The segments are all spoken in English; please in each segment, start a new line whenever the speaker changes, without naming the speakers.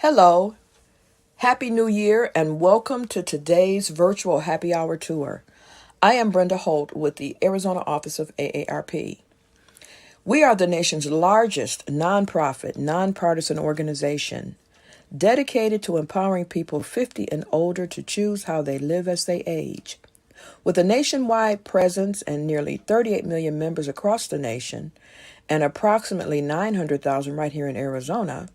Hello, Happy New Year, and welcome to today's virtual happy hour tour. I am Brenda Holt with the Arizona office of AARP. We are the nation's largest nonprofit, nonpartisan organization dedicated to empowering people 50 and older to choose how they live as they age. With a nationwide presence and nearly 38 million members across the nation, and approximately 900,000 right here in Arizona,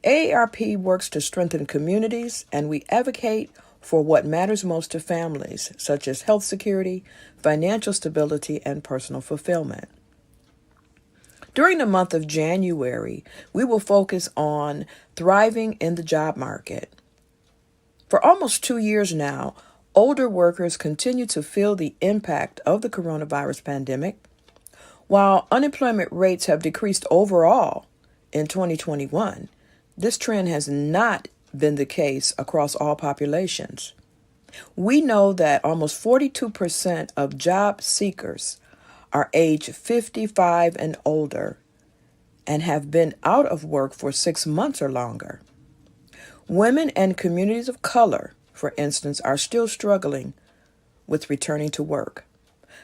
AARP works to strengthen communities, and we advocate for what matters most to families, such as health security, financial stability, and personal fulfillment. During the month of January, we will focus on thriving in the job market. For almost 2 years now, older workers continue to feel the impact of the coronavirus pandemic. While unemployment rates have decreased overall in 2021, this trend has not been the case across all populations. We know that almost 42% of job seekers are age 55 and older and have been out of work for 6 months or longer. Women and communities of color, for instance, are still struggling with returning to work.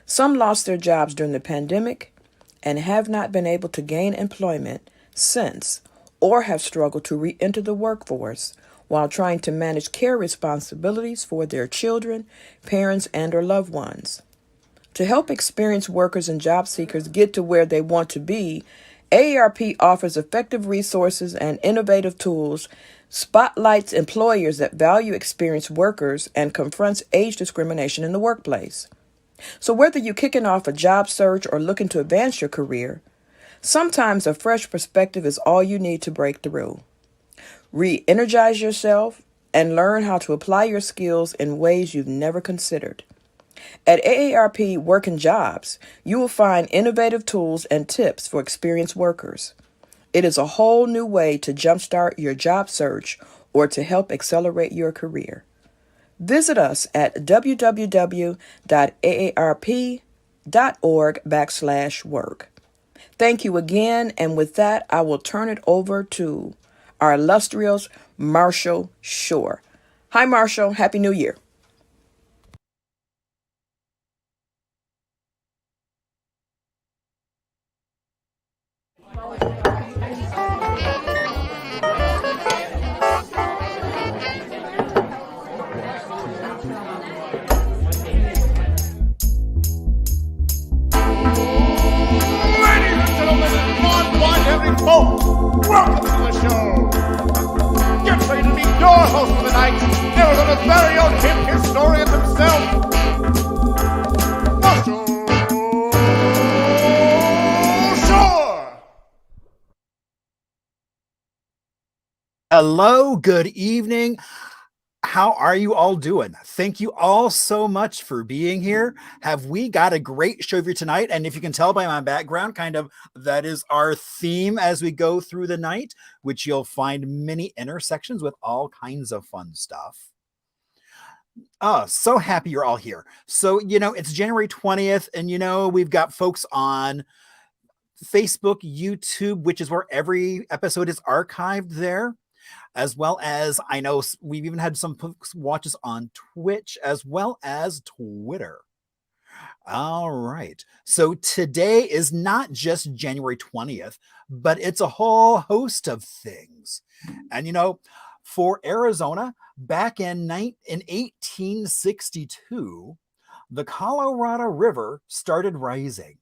Some lost their jobs during the pandemic and have not been able to gain employment since, or have struggled to re-enter the workforce while trying to manage care responsibilities for their children, parents, and/or loved ones. To help experienced workers and job seekers get to where they want to be, AARP offers effective resources and innovative tools, spotlights employers that value experienced workers, and confronts age discrimination in the workplace. So whether you're kicking off a job search or looking to advance your career, sometimes a fresh perspective is all you need to break through. Re-energize yourself and learn how to apply your skills in ways you've never considered. At AARP Working Jobs, you will find innovative tools and tips for experienced workers. It is a whole new way to jumpstart your job search or to help accelerate your career. Visit us at www.aarp.org/work. Thank you again, and with that, I will turn it over to our illustrious Marshall Shore. Hi, Marshall. Happy New Year.
Ladies and gentlemen, wine-every folk, welcome to the show. Get ready to meet your host for the night, Arizona's very own hip historian himself, Marshall Shore.
Hello, good evening. How are you all doing? Thank you all so much for being here. Have we got a great show for you tonight? And if you can tell by my background, kind of that is our theme as we go through the night, which you'll find many intersections with all kinds of fun stuff. Oh, so happy you're all here. So, it's January 20th, and we've got folks on Facebook, YouTube, which is where every episode is archived there, as well as I know we've even had some folks watch us on Twitch as well as Twitter. All right. So today is not just January 20th, but it's a whole host of things. And for Arizona, back in 1862, the Colorado River started rising.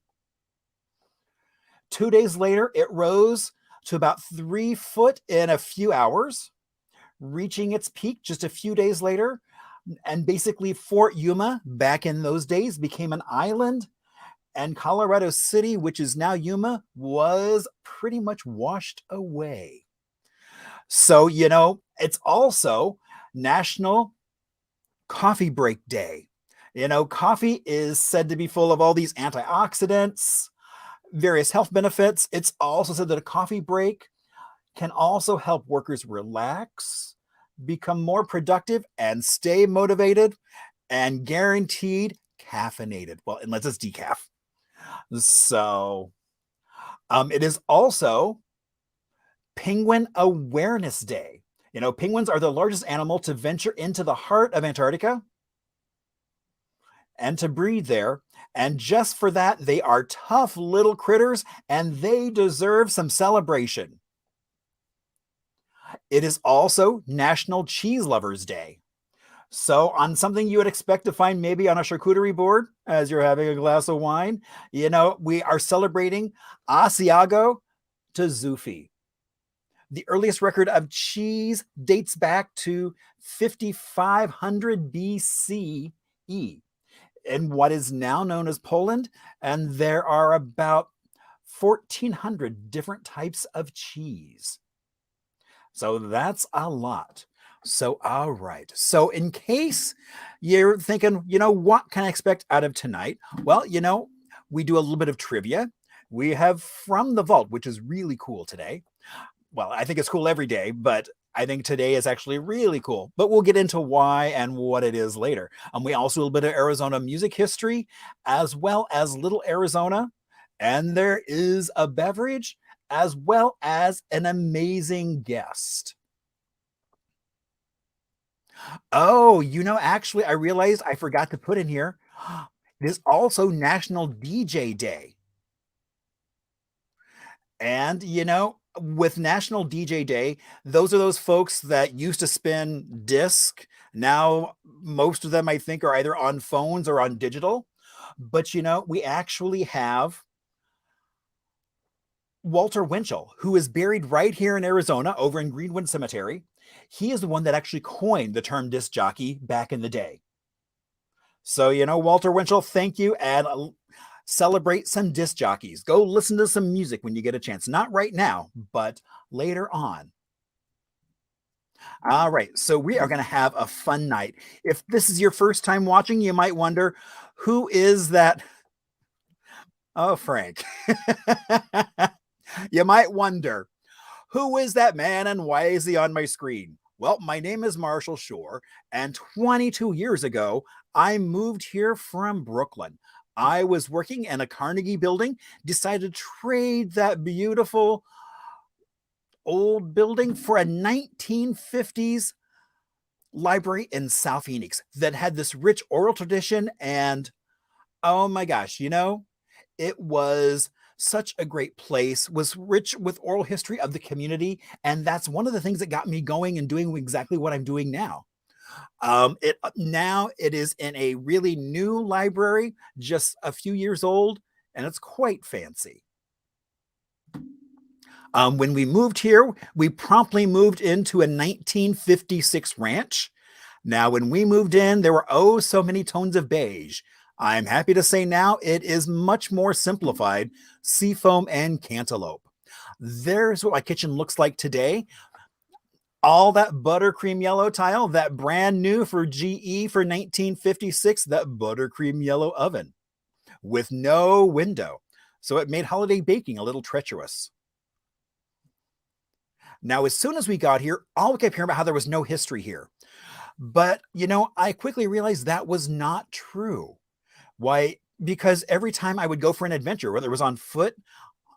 2 days later, it rose to about 3 foot in a few hours, reaching its peak just a few days later. And basically, Fort Yuma, back in those days, became an island. And Colorado City, which is now Yuma, was pretty much washed away. So, it's also National Coffee Break Day. Coffee is said to be full of all these antioxidants, various health benefits. It's also said that a coffee break can also help workers relax, become more productive, and stay motivated, and guaranteed caffeinated. Well, unless it's decaf. So it is also Penguin Awareness Day. You know, penguins are the largest animal to venture into the heart of Antarctica and to breed there. And just for that, they are tough little critters and they deserve some celebration. It is also National Cheese Lovers Day. So on something you would expect to find maybe on a charcuterie board as you're having a glass of wine, you know, we are celebrating Asiago to Zufi. The earliest record of cheese dates back to 5500 BCE in what is now known as Poland, and there are about 1,400 different types of cheese. So that's a lot. So, all right. So in case you're thinking, you know, what can I expect out of tonight? Well, you know, we do a little bit of trivia. We have From the Vault, which is really cool today. Well, I think it's cool every day, but I think today is actually really cool. But we'll get into why and what it is later. We also do a little bit of Arizona music history, as well as Little Arizona. And there is a beverage, as well as an amazing guest. Oh, you know, actually, I realized I forgot to put in here. It is also National DJ Day. And, you know, with National DJ Day, those are those folks that used to spin disc. Now, most of them, I think, are either on phones or on digital. But, you know, we actually have Walter Winchell, who is buried right here in Arizona over in Greenwood Cemetery. He is the one that actually coined the term disc jockey back in the day. So, you know, Walter Winchell, thank you, and celebrate some disc jockeys. Go listen to some music when you get a chance. Not right now, but later on. All right, so we are going to have a fun night. If this is your first time watching, you might wonder, who is that? Oh, Frank. You might wonder, who is that man and why is he on my screen? Well, my name is Marshall Shore, and 22 years ago, I moved here from Brooklyn. I was working in a Carnegie building, decided to trade that beautiful old building for a 1950s library in South Phoenix that had this rich oral tradition. And oh my gosh, you know, it was such a great place, was rich with oral history of the community. And that's one of the things that got me going and doing exactly what I'm doing now. Now it is in a really new library, just a few years old, and it's quite fancy. When we moved here, we promptly moved into a 1956 ranch. Now, when we moved in, there were oh so many tones of beige. I'm happy to say now it is much more simplified, seafoam and cantaloupe. There's what my kitchen looks like today. All that buttercream yellow tile, that brand new for GE for 1956, that buttercream yellow oven with no window. So it made holiday baking a little treacherous. Now, as soon as we got here, all we kept hearing about how there was no history here. But, you know, I quickly realized that was not true. Why? Because every time I would go for an adventure, whether it was on foot,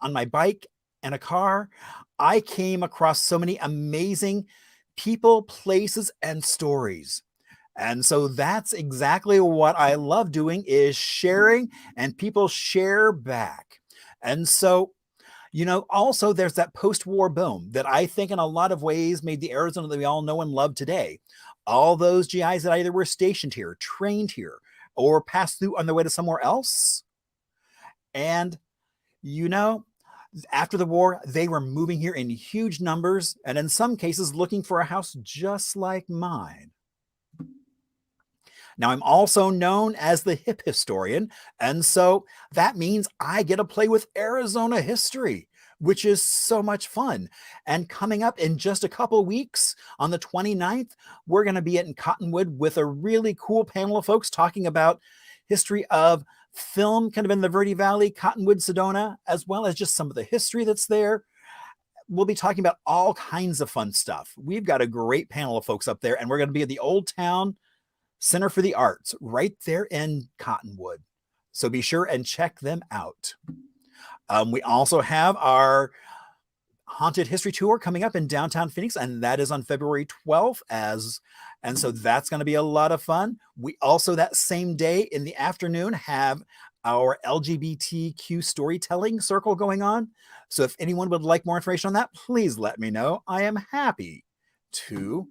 on my bike, and a car, I came across so many amazing people, places, and stories. And so that's exactly what I love doing, is sharing, and people share back. And so, you know, also there's that post-war boom that I think in a lot of ways made the Arizona that we all know and love today. All those GIs that either were stationed here, trained here, or passed through on their way to somewhere else. And, you know, after the war, they were moving here in huge numbers, and in some cases looking for a house just like mine. Now, I'm also known as the hip historian, and so that means I get to play with Arizona history, which is so much fun. And coming up in just a couple of weeks, on the 29th, we're going to be in Cottonwood with a really cool panel of folks talking about history of film kind of in the Verde Valley, Cottonwood, Sedona, as well as just some of the history that's there. We'll be talking about all kinds of fun stuff. We've got a great panel of folks up there, and we're going to be at the Old Town Center for the Arts right there in Cottonwood. So be sure and check them out. We also have our haunted history tour coming up in downtown Phoenix, and that is on February 12th and so that's going to be a lot of fun. We also that same day in the afternoon have our LGBTQ storytelling circle going on. So if anyone would like more information on that, please let me know. I am happy to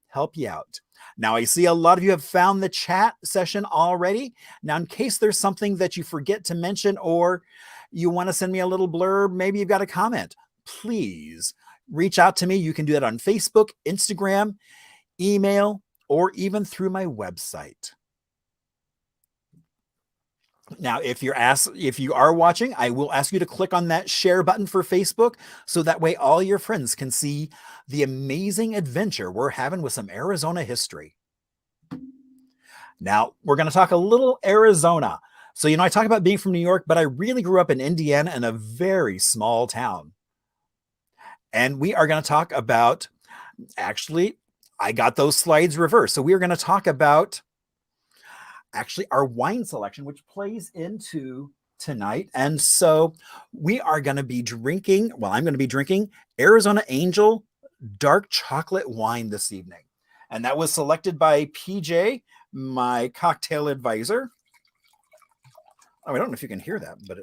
help you out. Now, I see a lot of you have found the chat session already. Now, in case there's something that you forget to mention or you want to send me a little blurb, maybe you've got a comment, please reach out to me. You can do that on Facebook, Instagram, email, or even through my website. Now, if you are watching, I will ask you to click on that share button for Facebook so that way all your friends can see the amazing adventure we're having with some Arizona history. Now, we're going to talk a little Arizona. So, I talk about being from New York, but I really grew up in Indiana in a very small town. And we are going to talk about, actually, I got those slides reversed. So we are going to talk about actually our wine selection, which plays into tonight. And so we are going to be drinking, I'm going to be drinking Arizona Angel dark chocolate wine this evening. And that was selected by PJ, my cocktail advisor. Oh, I don't know if you can hear that, but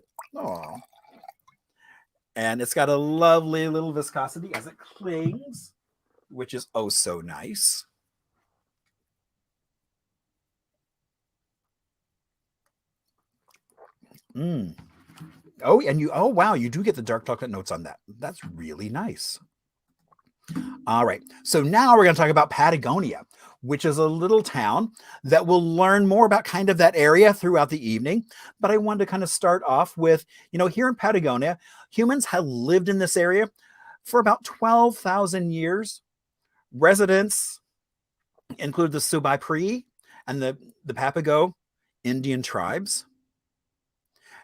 and it's got a lovely little viscosity as it clings, which is oh so nice. Oh, and wow, you do get the dark chocolate notes on that. That's really nice. All right, so now we're going to talk about Patagonia, which is a little town that we'll learn more about kind of that area throughout the evening. But I wanted to kind of start off with, here in Patagonia, humans have lived in this area for about 12,000 years. Residents include the Subai and the Papago Indian tribes.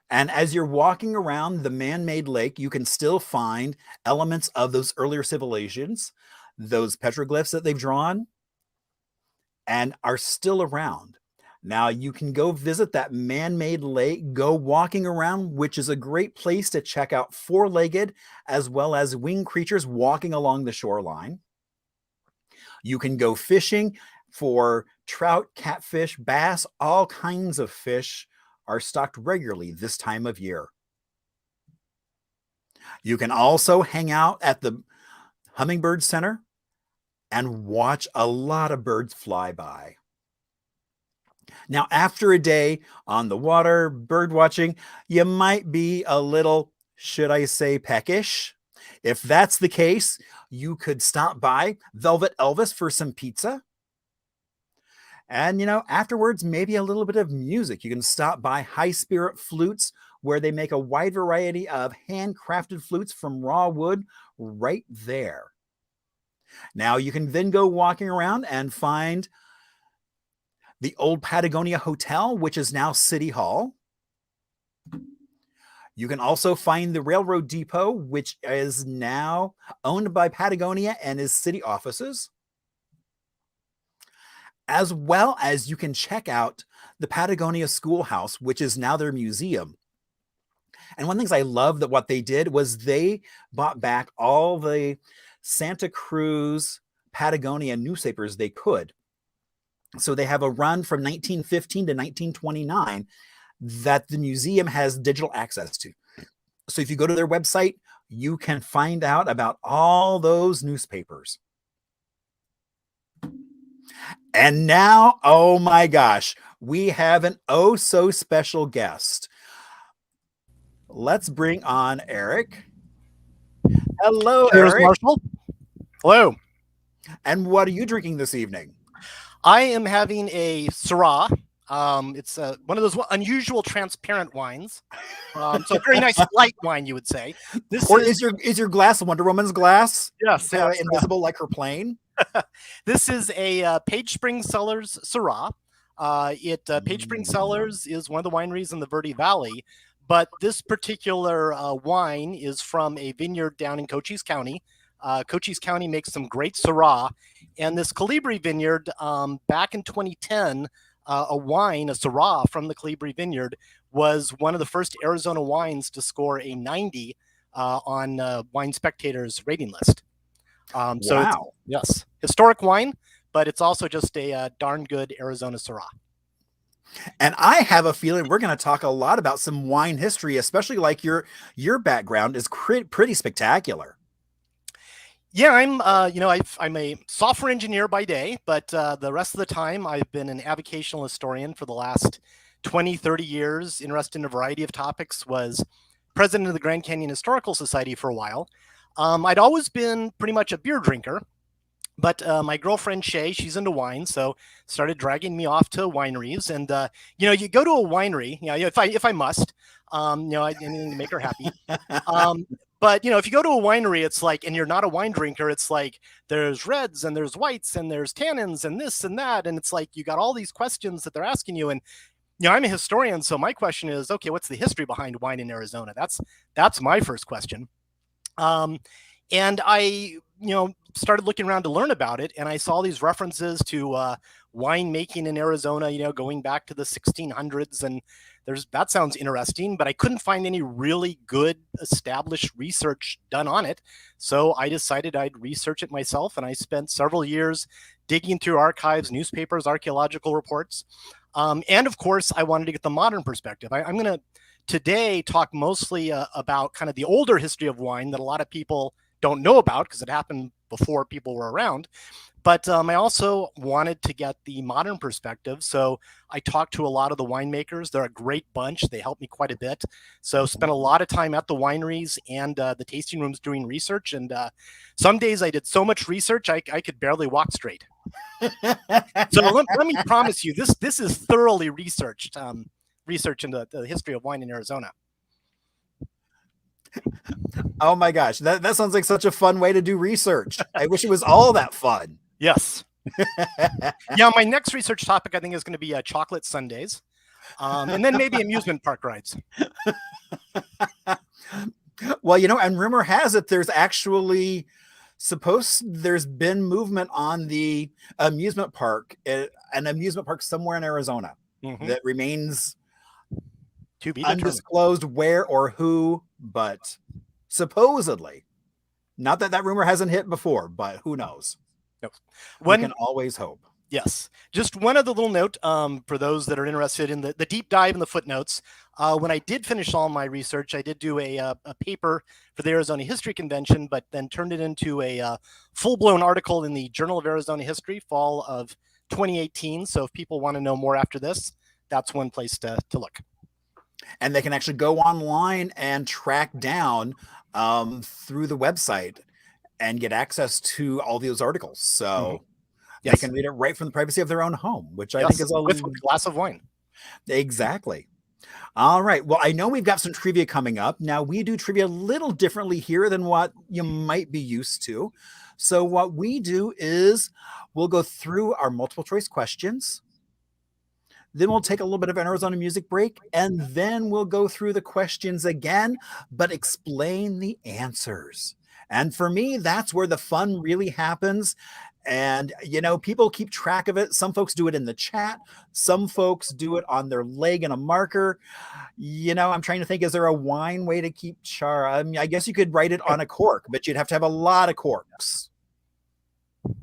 And as you're walking around the man-made lake, you can still find elements of those earlier civilizations, those petroglyphs that they've drawn, and are still around. Now, you can go visit that man-made lake, go walking around, which is a great place to check out four-legged as well as winged creatures walking along the shoreline. You can go fishing for trout, catfish, bass, all kinds of fish are stocked regularly this time of year. You can also hang out at the Hummingbird Center and watch a lot of birds fly by. Now, after a day on the water, bird watching, you might be a little, should I say, peckish. If that's the case, you could stop by Velvet Elvis for some pizza. And, afterwards, maybe a little bit of music. You can stop by High Spirit Flutes, where they make a wide variety of handcrafted flutes from raw wood right there. Now, you can then go walking around and find the old Patagonia Hotel, which is now City Hall. You can also find the Railroad Depot, which is now owned by Patagonia and is city offices. As well as you can check out the Patagonia Schoolhouse, which is now their museum. And one of the things I love that what they did was they bought back all the Santa Cruz Patagonia newspapers they could. So they have a run from 1915 to 1929 that the museum has digital access to. So if you go to their website, you can find out about all those newspapers. And now, oh my gosh, we have an oh so special guest. Let's bring on Erik. Hello,
Cheers,
Erik.
Marshall. Hello.
And what are you drinking this evening?
I am having a Syrah. It's one of those unusual transparent wines. So a very nice light wine, you would say.
Is your glass Wonder Woman's glass?
Yes,
invisible like her plane.
This is a Paige Spring Cellars Syrah. Paige Spring Cellars is one of the wineries in the Verde Valley, but this particular wine is from a vineyard down in Cochise County. Cochise County makes some great Syrah, and this Colibri vineyard, back in 2010, a Syrah from the Colibri vineyard was one of the first Arizona wines to score a 90 on Wine Spectator's rating list. So
wow.
yes, historic wine, but it's also just a darn good Arizona Syrah.
And I have a feeling we're going to talk a lot about some wine history, especially like your background is pretty spectacular.
Yeah, I'm a software engineer by day, but the rest of the time I've been an avocational historian for the last 20, 30 years, interested in a variety of topics, was president of the Grand Canyon Historical Society for a while. I'd always been pretty much a beer drinker, but my girlfriend Shay, she's into wine, so started dragging me off to wineries. And you go to a winery, if I must, anything to make her happy. But if you go to a winery, it's like, and you're not a wine drinker, it's like there's reds and there's whites and there's tannins and this and that, and it's like you got all these questions that they're asking you. And I'm a historian, so my question is, okay, what's the history behind wine in Arizona? That's my first question. And I, started looking around to learn about it, and I saw these references to wine making in Arizona, going back to the 1600s, and that sounds interesting, but I couldn't find any really good established research done on it. So I decided I'd research it myself, and I spent several years digging through archives, newspapers, archaeological reports. And of course, I wanted to get the modern perspective. I'm going to today talk mostly about kind of the older history of wine that a lot of people don't know about because it happened before people were around. But I also wanted to get the modern perspective. So I talked to a lot of the winemakers. They're a great bunch. They helped me quite a bit. So spent a lot of time at the wineries and the tasting rooms doing research. And some days I did so much research, I could barely walk straight. So let me promise you, this is thoroughly researched, research into the history of wine in Arizona.
Oh my gosh, that sounds like such a fun way to do research. I wish it was all that fun.
Yes. Yeah, my next research topic I think is going to be chocolate sundaes, and then maybe amusement park rides.
Well, and rumor has it there's actually there's been movement on the amusement park, an amusement park somewhere in Arizona that remains
to be
undisclosed where or who, but supposedly, not that rumor hasn't hit before, but who knows?
Yep.
We can always hope.
Yes. Just one other little note for those that are interested in the deep dive in the footnotes. When I did finish all my research, I did do a paper for the Arizona History Convention, but then turned it into a full-blown article in the Journal of Arizona History, fall of 2018. So if people want to know more after this, that's one place to look.
And they can actually go online and track down through the website and get access to all those articles. So they can read it right from the privacy of their own home, which I think is
with a glass of wine.
Exactly. All right. Well, I know we've got some trivia coming up. Now, we do trivia a little differently here than what you might be used to. So what we do is we'll go through our multiple choice questions. Then we'll take a little bit of an Arizona music break, and then we'll go through the questions again, but explain the answers. And for me, that's where the fun really happens. And, people keep track of it. Some folks do it in the chat. Some folks do it on their leg in a marker. I'm trying to think, is there a wine way to keep I mean, I guess you could write it on a cork, but you'd have to have a lot of corks.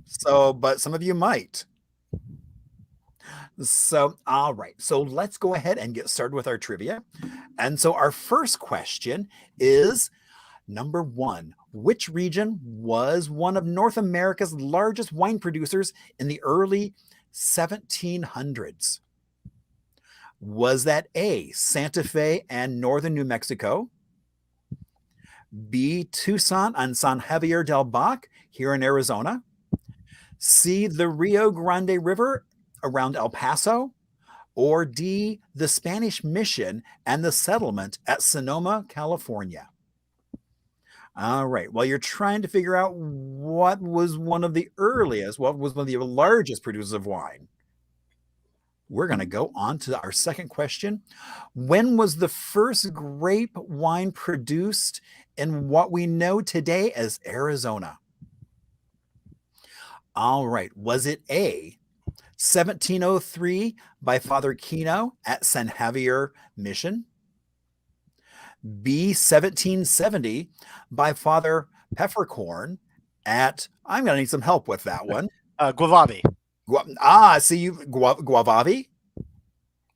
So, but some of you might. So, all right. So let's go ahead and get started with our trivia. And so our first question is number 1. Which region was one of North America's largest wine producers in the early 1700s? Was that A, Santa Fe and northern New Mexico? B, Tucson and San Javier del Bac here in Arizona? C, the Rio Grande River around El Paso? Or D, the Spanish Mission and the settlement at Sonoma, California? All right. Well, you're trying to figure out what was one of the largest producers of wine. We're going to go on to our second question. When was the first grape wine produced in what we know today as Arizona? All right. Was it A, 1703 by Father Kino at San Javier Mission? B, 1770 by Father Peppercorn at, I'm going to need some help with that one.
Guavavi.
See you, Guavavi?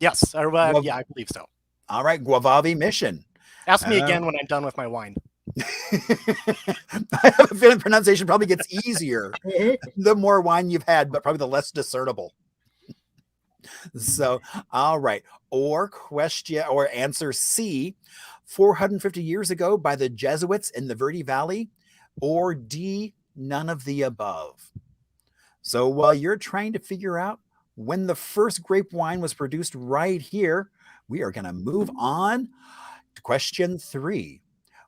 Yes, or, yeah, I believe so.
All right, Guavavi Mission.
Ask me again when I'm done with my wine.
I have a feeling pronunciation probably gets easier the more wine you've had, but probably the less discernible. So, all right. Or answer C, 450 years ago by the Jesuits in the Verde Valley, or D, none of the above. So while you're trying to figure out when the first grape wine was produced right here, we are going to move on to question 3.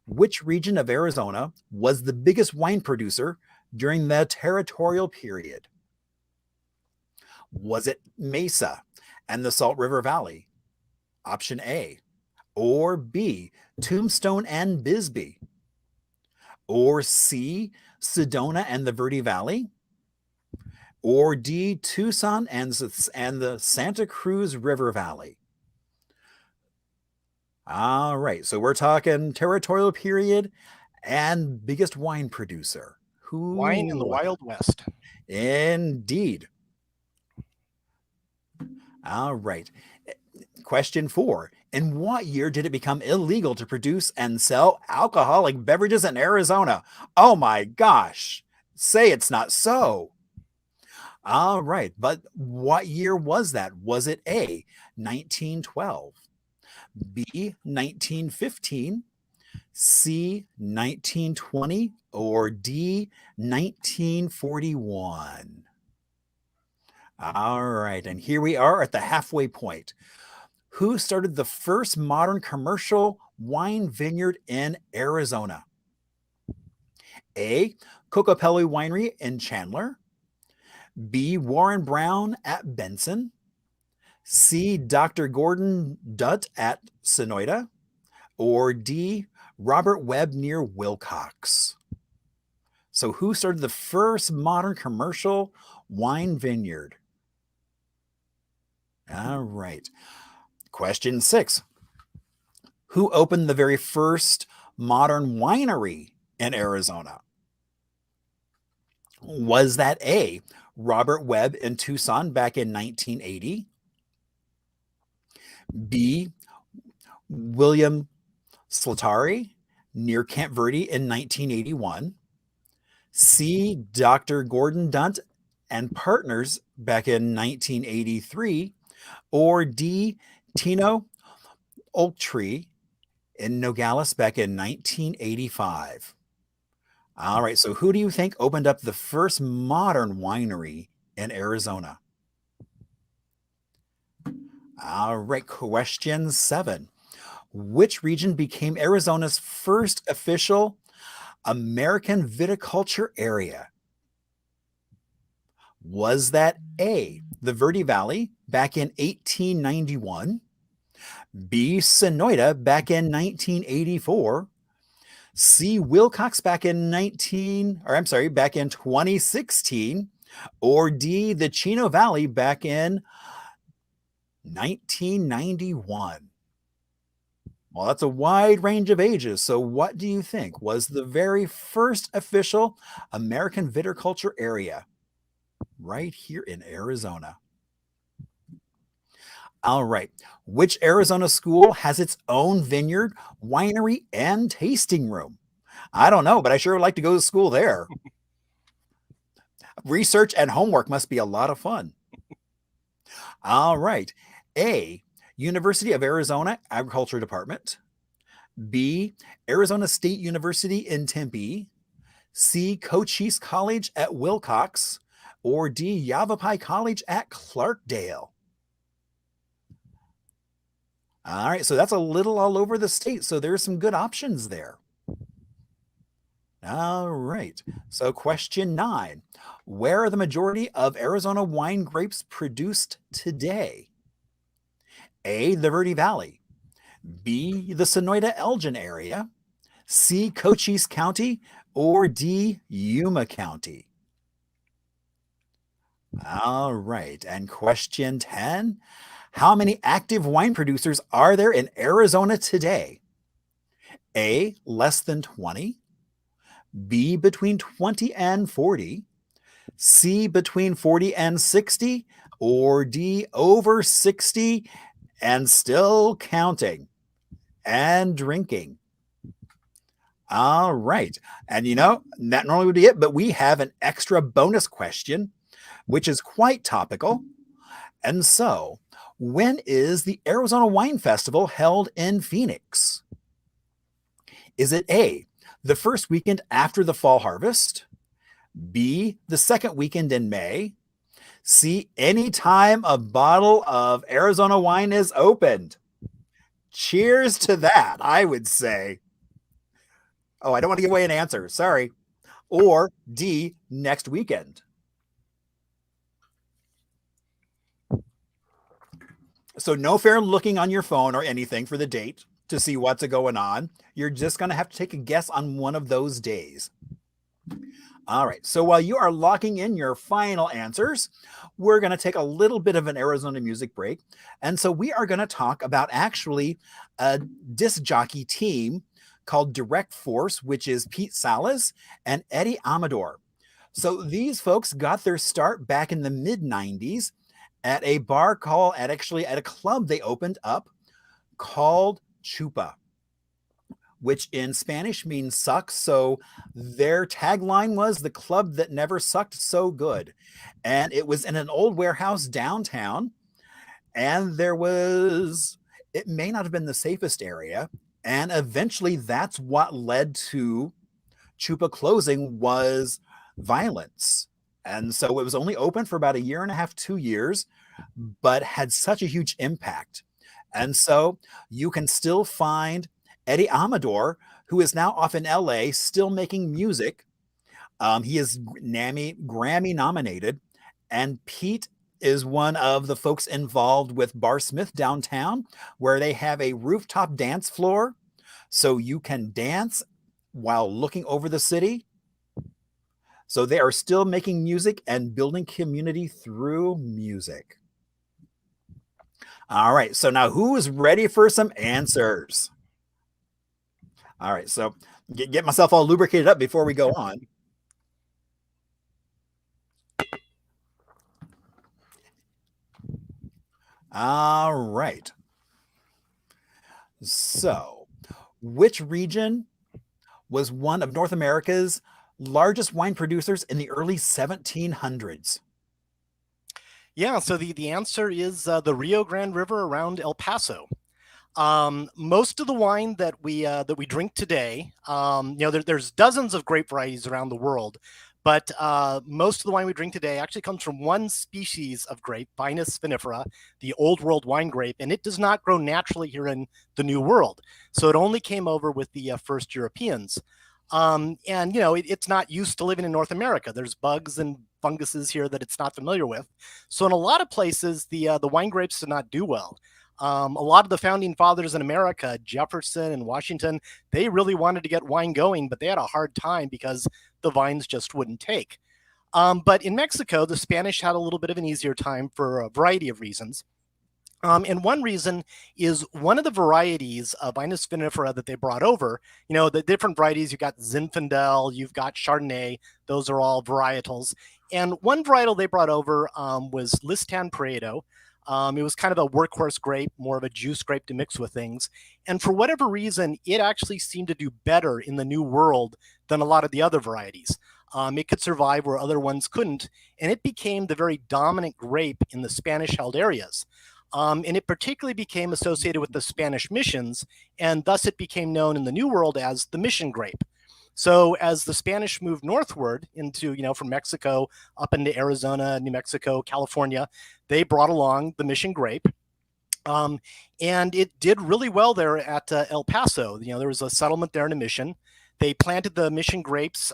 Which region of Arizona was the biggest wine producer during the Territorial period? Was it Mesa and the Salt River Valley? Option A. Or B, Tombstone and Bisbee? Or C, Sedona and the Verde Valley? Or D, Tucson and the Santa Cruz River Valley? All right, so we're talking Territorial period and biggest wine producer.
Wine in the Wild West.
Indeed. All right. Question 4. In what year did it become illegal to produce and sell alcoholic beverages in Arizona? Oh my gosh. Say it's not so. All right. But what year was that? Was it A, 1912, B, 1915, C, 1920, or D, 1941? All right. And here we are at the halfway point. Who started the first modern commercial wine vineyard in Arizona? A, Cocopelli Winery in Chandler. B, Warren Brown at Benson. C, Dr. Gordon Dutt at Sonoita. Or D, Robert Webb near Wilcox. So who started the first modern commercial wine vineyard? All right. Question 6. Who opened the very first modern winery in Arizona? Was that A, Robert Webb in Tucson back in 1980? B, William Slattery near Camp Verde in 1981? C, Dr. Gordon Dutt and Partners back in 1983? Or D, Tino Oak Tree in Nogales back in 1985? All right, so who do you think opened up the first modern winery in Arizona? All right, question 7. Which region became Arizona's first official American viticulture area? Was that A, the Verde Valley back in 1891, B, Sonoita back in 1984, C, Wilcox back in 2016, or D, the Chino Valley back in 1991? Well, that's a wide range of ages. So what do you think was the very first official American viticulture area right here in Arizona? All right. Which Arizona school has its own vineyard, winery, and tasting room? I don't know, but I sure would like to go to school there. Research and homework must be a lot of fun. All right. A, University of Arizona Agriculture Department. B, Arizona State University in Tempe. C, Cochise College at Wilcox. Or D, Yavapai College at Clarkdale. All right, so that's a little all over the state. So there's some good options there. All right, so question 9. Where are the majority of Arizona wine grapes produced today? A, the Verde Valley. B, the Sonoita Elgin area. C, Cochise County. Or D, Yuma County. All right, and question 10. How many active wine producers are there in Arizona today? A, less than 20, B, between 20 and 40, C, between 40 and 60, or D, over 60 and still counting and drinking? All right. And that normally would be it, but we have an extra bonus question, which is quite topical. And so, when is the Arizona Wine Festival held in Phoenix? Is it A, the first weekend after the fall harvest? B, the second weekend in May? C, any time a bottle of Arizona wine is opened? Cheers to that, I would say. Oh, I don't want to give away an answer. Sorry. Or D, next weekend. So no fair looking on your phone or anything for the date to see what's going on. You're just going to have to take a guess on one of those days. All right. So while you are locking in your final answers, we're going to take a little bit of an Arizona music break. And so we are going to talk about actually a disc jockey team called Direct Force, which is Pete Salas and Eddie Amador. So these folks got their start back in the mid-90s at a bar called, at a club they opened up called Chupa, which in Spanish means sucks. So their tagline was the club that never sucked so good. And it was in an old warehouse downtown. And it may not have been the safest area. And eventually that's what led to Chupa closing, was violence. And so it was only open for about a year and a half, 2 years, but had such a huge impact. And so you can still find Eddie Amador, who is now off in LA, still making music. He is Grammy nominated. And Pete is one of the folks involved with Bar Smith downtown, where they have a rooftop dance floor. So you can dance while looking over the city. So they are still making music and building community through music. All right. So now who is ready for some answers? All right. So get myself all lubricated up before we go on. All right. So, which region was one of North America's largest wine producers in the early 1700s?
Yeah, so the answer is the Rio Grande River around El Paso. Most of the wine that we drink today, there's dozens of grape varieties around the world, but most of the wine we drink today actually comes from one species of grape, Vinus vinifera, the Old World wine grape, and it does not grow naturally here in the New World. So it only came over with the first Europeans. It's not used to living in North America. There's bugs and funguses here that it's not familiar with. So in a lot of places, the wine grapes did not do well. A lot of the founding fathers in America, Jefferson and Washington, they really wanted to get wine going, but they had a hard time because the vines just wouldn't take. But in Mexico, the Spanish had a little bit of an easier time for a variety of reasons. And one reason is one of the varieties of Vinus vinifera that they brought over, the different varieties, you've got Zinfandel, you've got Chardonnay, those are all varietals. And one varietal they brought over was Listan Prieto. It was kind of a workhorse grape, more of a juice grape to mix with things. And for whatever reason, it actually seemed to do better in the New World than a lot of the other varieties. It could survive where other ones couldn't. And it became the very dominant grape in the Spanish-held areas. And it particularly became associated with the Spanish missions, and thus it became known in the New World as the mission grape. So as the Spanish moved northward into, from Mexico up into Arizona, New Mexico, California, they brought along the mission grape. And it did really well there at El Paso. There was a settlement there in a mission. They planted the mission grapes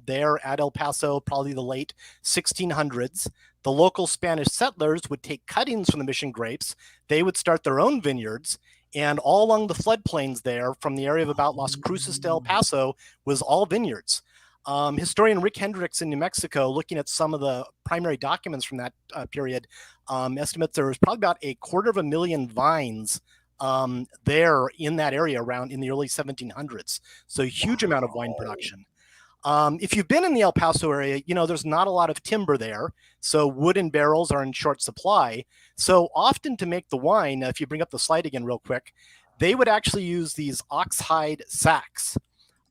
there at El Paso, probably the late 1600s. The local Spanish settlers would take cuttings from the mission grapes. They would start their own vineyards. And all along the floodplains there, from the area of about Las Cruces de El Paso, was all vineyards. Historian Rick Hendricks in New Mexico, looking at some of the primary documents from that period, estimates there was probably about 250,000 vines there in that area around in the early 1700s. So huge amount of wine production. If you've been in the El Paso area, there's not a lot of timber there. So wooden barrels are in short supply. So often to make the wine, if you bring up the slide again real quick, they would actually use these oxhide sacks.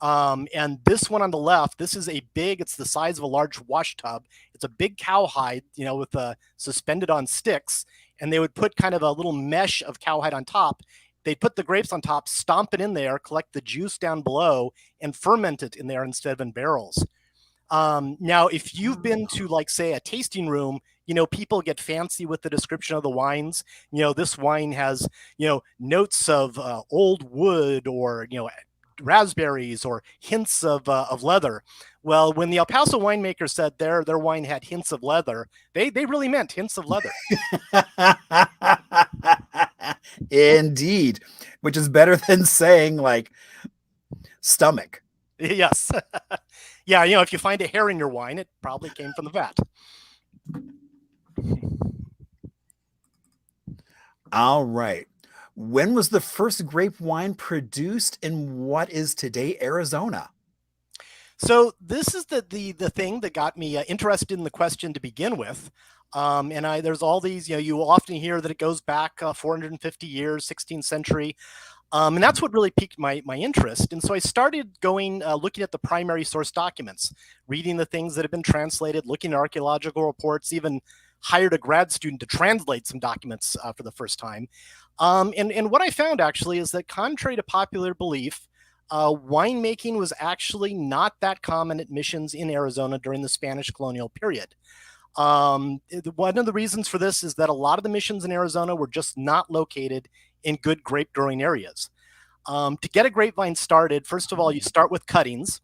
And this one on the left, this is it's the size of a large wash tub. It's a big cowhide, with suspended on sticks. And they would put kind of a little mesh of cowhide on top. They'd put the grapes on top, stomp it in there, collect the juice down below, and ferment it in there instead of in barrels. Now, if you've been to, like, say, a tasting room, people get fancy with the description of the wines. This wine has, notes of old wood or, raspberries or hints of leather. Well, when the El Paso winemaker said their wine had hints of leather, they really meant hints of leather.
Indeed, which is better than saying like stomach.
Yes. Yeah, if you find a hair in your wine, it probably came from the vat.
All right. When was the first grape wine produced in what is today Arizona?
So this is the thing that got me interested in the question to begin with. And there's all these, you will often hear that it goes back 450 years, 16th century. And that's what really piqued my interest. And so I started going, looking at the primary source documents, reading the things that have been translated, looking at archaeological reports, even hired a grad student to translate some documents for the first time. And what I found actually is that contrary to popular belief, winemaking was actually not that common at missions in Arizona during the Spanish colonial period. One of the reasons for this is that a lot of the missions in Arizona were just not located in good grape growing areas. To get a grapevine started, first of all, you start with cuttings.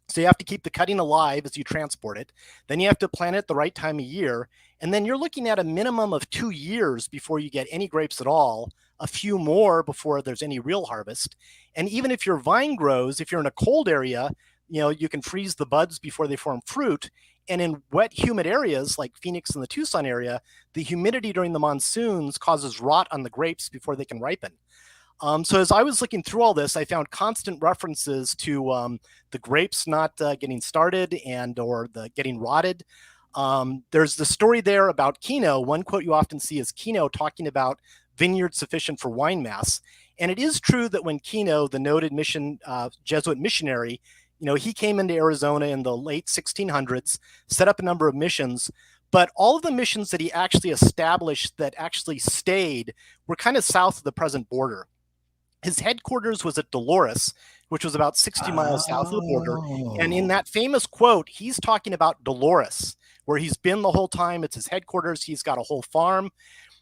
So you have to keep the cutting alive as you transport it. Then you have to plant it at the right time of year. And then you're looking at a minimum of 2 years before you get any grapes at all, a few more before there's any real harvest. And even if your vine grows, if you're in a cold area, you can freeze the buds before they form fruit. And in wet, humid areas like Phoenix and the Tucson area, the humidity during the monsoons causes rot on the grapes before they can ripen. So as I was looking through all this, I found constant references to the grapes not getting started or the getting rotted. There's the story there about Kino. One quote you often see is Kino talking about vineyards sufficient for wine mass. And it is true that when Kino, the noted Jesuit missionary, he came into Arizona in the late 1600s, set up a number of missions, but all of the missions that he actually established that actually stayed were kind of south of the present border. His headquarters was at Dolores, which was about 60 miles south of the border. And in that famous quote, he's talking about Dolores, where he's been the whole time. It's his headquarters. He's got a whole farm.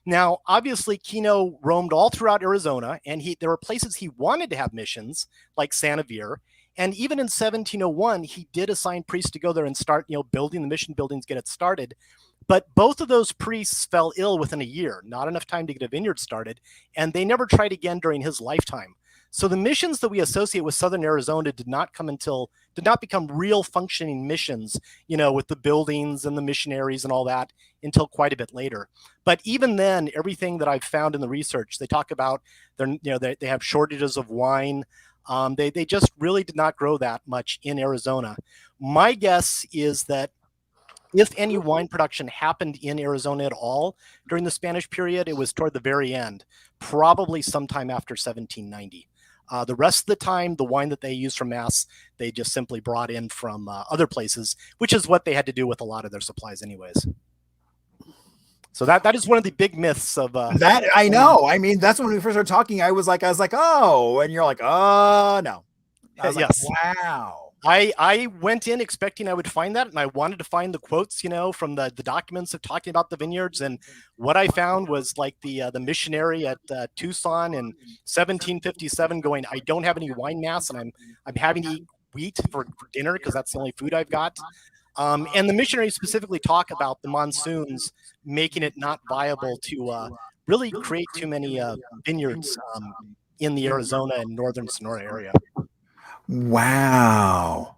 Now, obviously, Kino roamed all throughout Arizona, and there were places he wanted to have missions, like Santa Vera. And even in 1701, he did assign priests to go there and start, building the mission buildings, get it started. But both of those priests fell ill within a year, not enough time to get a vineyard started, and they never tried again during his lifetime. So the missions that we associate with Southern Arizona did not become real functioning missions, with the buildings and the missionaries and all that until quite a bit later. But even then, everything that I've found in the research, they talk about they have shortages of wine. They just really did not grow that much in Arizona. My guess is that if any wine production happened in Arizona at all during the Spanish period, it was toward the very end, probably sometime after 1790. The rest of the time, the wine that they used for mass, they just simply brought in from other places, which is what they had to do with a lot of their supplies anyways. So that is one of the big myths of
that. I know. I mean, that's when we first started talking. I was like, oh, and you're like, oh no. I was
yes.
Like, wow.
I went in expecting I would find that, and I wanted to find the quotes, from the documents of talking about the vineyards. And what I found was like the missionary at Tucson in 1757 going, I don't have any wine mass, and I'm having to eat wheat for dinner because that's the only food I've got. And the missionaries specifically talk about the monsoons making it not viable to really create too many vineyards in the Arizona and northern Sonora area.
Wow.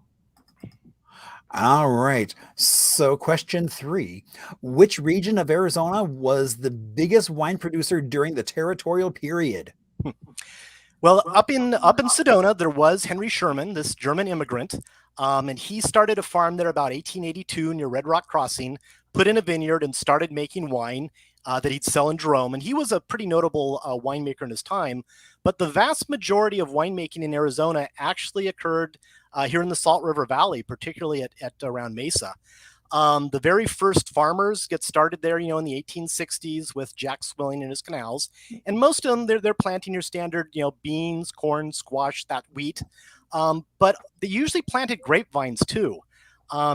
All right. So question 3, which region of Arizona was the biggest wine producer during the Territorial period?
Well, up in Sedona, there was Henry Sherman, this German immigrant, and he started a farm there about 1882 near Red Rock Crossing, put in a vineyard, and started making wine that he'd sell in Jerome. And he was a pretty notable winemaker in his time. But the vast majority of winemaking in Arizona actually occurred here in the Salt River Valley, particularly at around Mesa. The very first farmers get started there, in the 1860s with Jack Swilling and his canals. And most of them, they're planting your standard, beans, corn, squash, that wheat. But they usually planted grapevines too.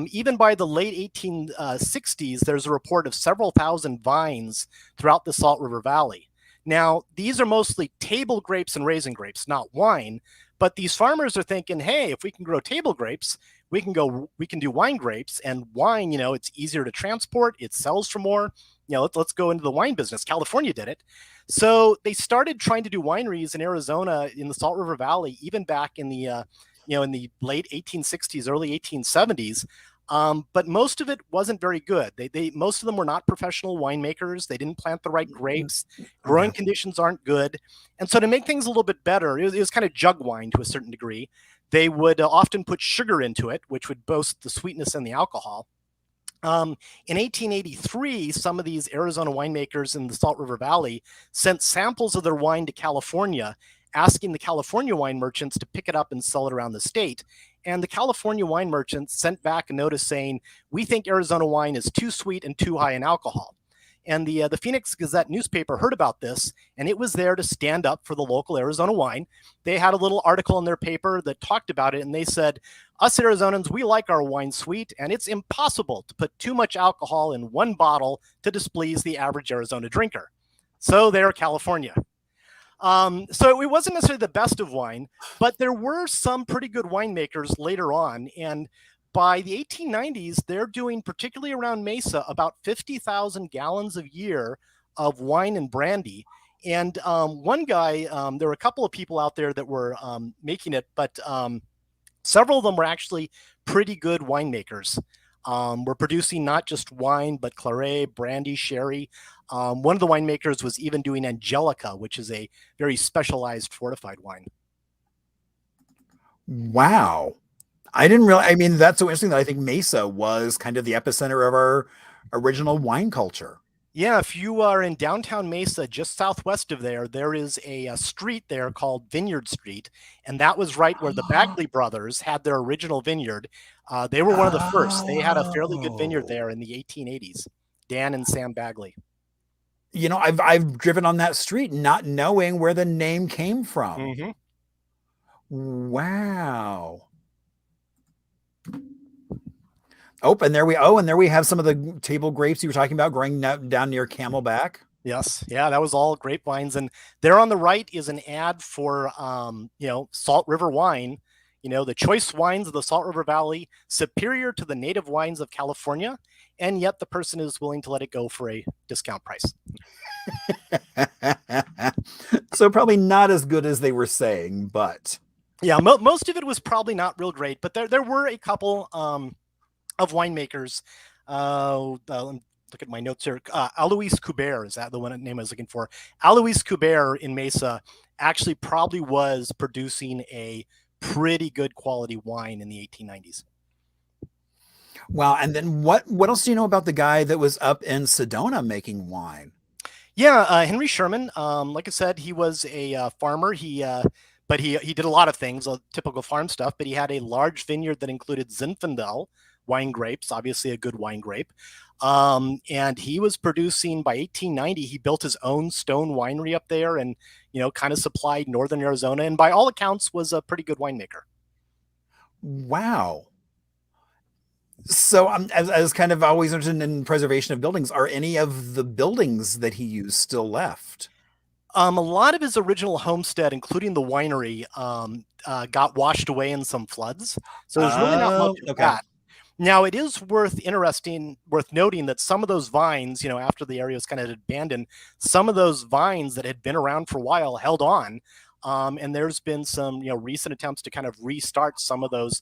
Even by the late 1860s, there's a report of several thousand vines throughout the Salt River Valley. Now, these are mostly table grapes and raisin grapes, not wine. But these farmers are thinking, hey, if we can grow table grapes, we can do wine grapes, and wine, it's easier to transport. It sells for more. Let's go into the wine business. California did it. So they started trying to do wineries in Arizona in the Salt River Valley, even back in the, in the late 1860s, early 1870s. But most of it wasn't very good. Most of them were not professional winemakers. They didn't plant the right grapes. Growing conditions aren't good. And so to make things a little bit better, it was kind of jug wine to a certain degree. They would often put sugar into it, which would boast the sweetness and the alcohol. In 1883, some of these Arizona winemakers in the Salt River Valley sent samples of their wine to California, asking the California wine merchants to pick it up and sell it around the state. And the California wine merchants sent back a notice saying, we think Arizona wine is too sweet and too high in alcohol. And the Phoenix Gazette newspaper heard about this, and it was there to stand up for the local Arizona wine. They had a little article in their paper that talked about it, and they said, us Arizonans, we like our wine sweet, and it's impossible to put too much alcohol in one bottle to displease the average Arizona drinker. So there, California. So it wasn't necessarily the best of wine, but there were some pretty good winemakers later on. And by the 1890s, they're doing, particularly around Mesa, about 50,000 gallons a year of wine and brandy. And one guy, there were a couple of people out there that were making it, but several of them were actually pretty good winemakers. We're producing not just wine, but claret, brandy, sherry. One of the winemakers was even doing Angelica, which is a very specialized fortified wine.
Wow. I didn't realize, I mean, that's so interesting that I think Mesa was kind of the epicenter of our original wine culture.
Yeah, if you are in downtown Mesa, just southwest of there, there is a street there called Vineyard Street. And that was right where the Bagley brothers had their original vineyard. They were one of the first. They had a fairly good vineyard there in the 1880s. Dan and Sam Bagley.
I've driven on that street not knowing where the name came from.
Mm-hmm.
Wow. And there we have some of the table grapes you were talking about growing down near Camelback.
Yes. Yeah, that was all grapevines. And there on the right is an ad for, Salt River wine, the choice wines of the Salt River Valley, superior to the native wines of California. And yet the person is willing to let it go for a discount price.
So probably not as good as they were saying, but.
Yeah, most of it was probably not real great, but there were a couple of winemakers. Look at my notes here. Alois Coubert, is that the one name I was looking for? Alois Coubert in Mesa actually probably was producing a pretty good quality wine in the 1890s.
Wow. And then what else do you know about the guy that was up in Sedona making wine?
Yeah, Henry Sherman. Like I said, he was a farmer. But he did a lot of things, typical farm stuff, but he had a large vineyard that included Zinfandel wine grapes, obviously a good wine grape. And he was producing, by 1890, he built his own stone winery up there and, kind of supplied northern Arizona. And by all accounts was a pretty good winemaker.
Wow. So as kind of always interested in preservation of buildings, are any of the buildings that he used still left?
A lot of his original homestead, including the winery, got washed away in some floods. So there's really not much of that. Now, it is worth noting that some of those vines, after the area was kind of abandoned, some of those vines that had been around for a while held on. And there's been some, recent attempts to kind of restart some of those,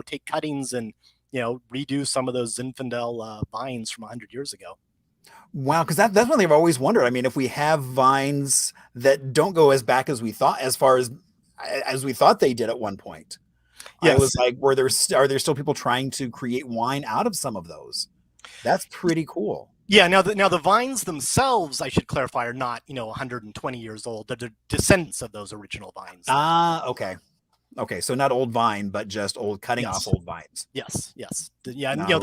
take cuttings and, redo some of those Zinfandel vines from 100 years ago.
Wow, because that's one thing I've always wondered. I mean, if we have vines that don't go as back as we thought, as far as we thought they did at one point, I was
Yes.
like, are there still people trying to create wine out of some of those? That's pretty cool.
Yeah. Now the vines themselves, I should clarify, are not 120 years old. They're the descendants of those original vines.
Ah, okay. Okay, so not old vine, but just cutting off
Yes.
old vines.
Yes. Yeah. And
No.